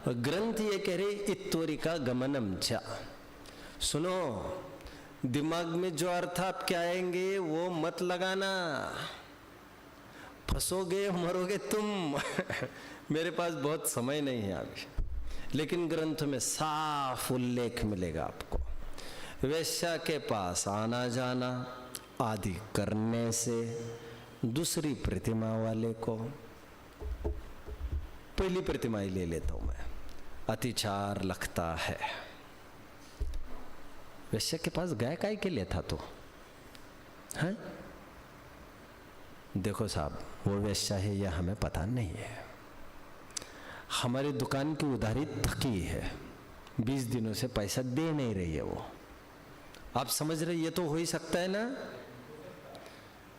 ग्रंथ ये कह रहे इत्वरिका गमनम च। सुनो, दिमाग में जो अर्थ आप क्या आएंगे वो मत लगाना, फंसोगे, मरोगे तुम। मेरे पास बहुत समय नहीं है अभी, लेकिन ग्रंथ में साफ उल्लेख मिलेगा आपको। वैश्या के पास आना जाना आदि करने से दूसरी प्रतिमा वाले को, पहली प्रतिमा ही ले लेता हूं मैं, अतिचार लगता है। वैश्य के पास गया काय के लिए था तो है? देखो साहब, वो वैश्य है या हमें पता नहीं है। हमारी दुकान की उधारी थकी है, 20 दिनों से पैसा दे नहीं रही है वो। आप समझ रहे, ये तो हो ही सकता है ना।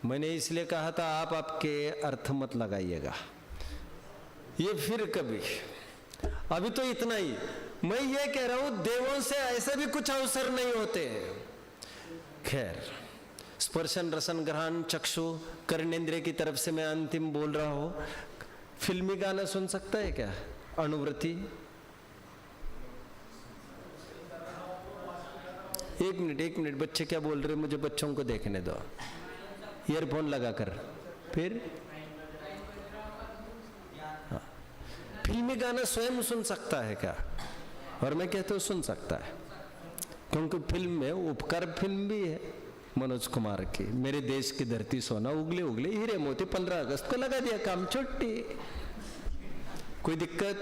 मैंने इसलिए कहा था आप आपके अर्थ मत लगाइएगा, ये फिर कभी। अभी तो इतना ही। मैं ये कह रहा हूं देवों से ऐसे भी कुछ अवसर नहीं होते। खैर, स्पर्शन रसन ग्रहण चक्षु कर्णेंद्रिय की तरफ से मैं अंतिम बोल रहा हूं। फिल्मी गाना सुन सकता है क्या अनुवृत्ति? एक मिनट बच्चे क्या बोल रहे, मुझे बच्चों को देखने दो। ईयरफोन लगाकर फिर फिल्मी गाना स्वयं सुन सकता है क्या? और मैं कहता हूं सुन सकता है, क्योंकि फिल्म में उपकार फिल्म भी है मनोज कुमार की, मेरे देश की धरती सोना उगले उगले हीरे मोती, 15 अगस्त को लगा दिया काम, छुट्टी। कोई दिक्कत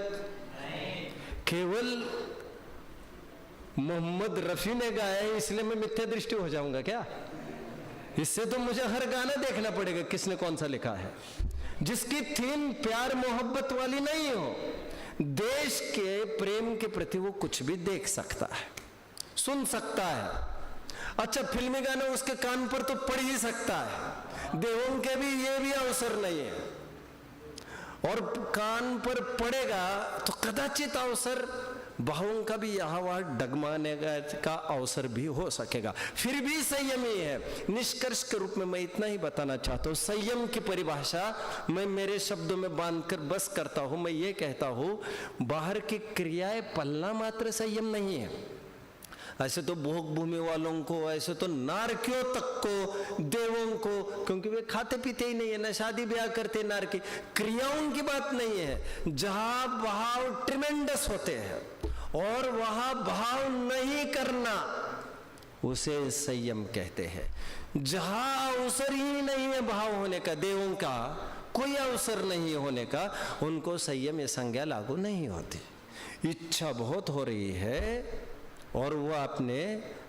नहीं। केवल मोहम्मद रफी ने गाया है इसलिए मैं मिथ्या दृष्टि हो जाऊंगा क्या? इससे तो मुझे हर गाना देखना पड़ेगा किसने कौन सा लिखा है। जिसकी थीम प्यार मोहब्बत वाली नहीं हो, देश के प्रेम के प्रति वो कुछ भी देख सकता है, सुन सकता है। अच्छा, फिल्मी गाना उसके कान पर तो पड़ ही सकता है, देवों के भी ये भी अवसर नहीं है, और कान पर पड़ेगा तो कदाचित अवसर भावों का भी यहाँ वहां डगमाने का अवसर भी हो सकेगा। फिर भी संयम ही है। निष्कर्ष के रूप में मैं इतना ही बताना चाहता हूँ, संयम की परिभाषा मैं मेरे शब्दों में बांधकर बस करता हूँ। मैं ये कहता हूँ, बाहर की क्रियाएं पलना मात्र संयम नहीं है। ऐसे तो भोग भूमि वालों को, ऐसे तो नारकियों तक को, देवों को, क्योंकि वे खाते पीते ही नहीं है ना, शादी ब्याह करते नार की, क्रियाओं की बात नहीं है। जहां भाव ट्रिमेंडस होते हैं और वहां भाव नहीं करना, उसे संयम कहते हैं। जहां अवसर ही नहीं है भाव होने का, देवों का कोई अवसर नहीं होने का, उनको संयम या संज्ञा लागू नहीं होती। इच्छा बहुत हो रही है और वो अपने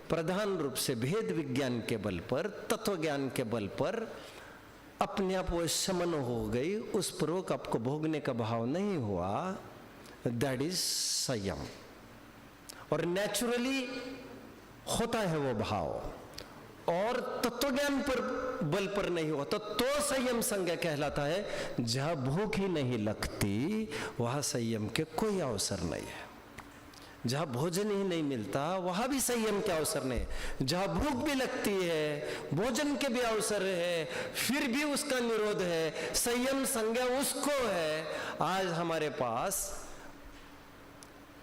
प्रधान रूप से भेद विज्ञान के बल पर, तत्व ज्ञान के बल पर अपने आप वो शमन हो गई, उस पूर्वक आपको भोगने का भाव नहीं हुआ, दैट इज संयम। और नेचुरली होता है वो भाव, और तत्वज्ञान पर बल पर नहीं होता तो संयम संज्ञा कहलाता है। जहां भूख ही नहीं लगती वहां संयम के कोई अवसर नहीं है। जहां भोजन ही नहीं मिलता वहां भी संयम के अवसर नहीं। जहां भूख भी लगती है, भोजन के भी अवसर है, फिर भी उसका निरोध है। संयम संज्ञा उसको है। आज हमारे पास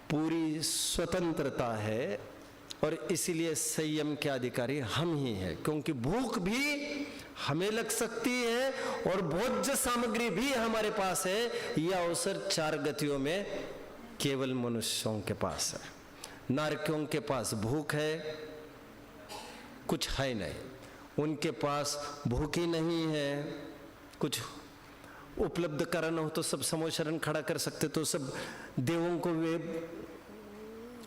पूरी स्वतंत्रता है और इसीलिए संयम के अधिकारी हम ही हैं, क्योंकि भूख भी हमें लग सकती है और भोज्य सामग्री भी हमारे पास है। यह अवसर चार गतियों में केवल मनुष्यों के पास है। नारकियों के पास भूख है, कुछ है नहीं। उनके पास भूख ही नहीं है, कुछ उपलब्ध कराना हो तो सब समोशरण खड़ा कर सकते, तो सब देवों को वे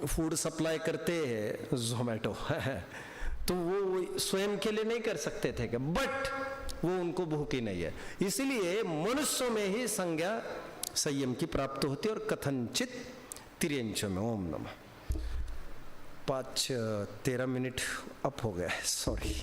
फूड सप्लाई करते हैं, जोमेटो तो वो स्वयं के लिए नहीं कर सकते थे क्या? बट वो उनको भूख ही नहीं है। इसलिए मनुष्यों में ही संज्ञा संयम की प्राप्त होती है। और कथनचित तिर्यंच में ओम नमः। 5-13 मिनट अप हो गया है, सॉरी।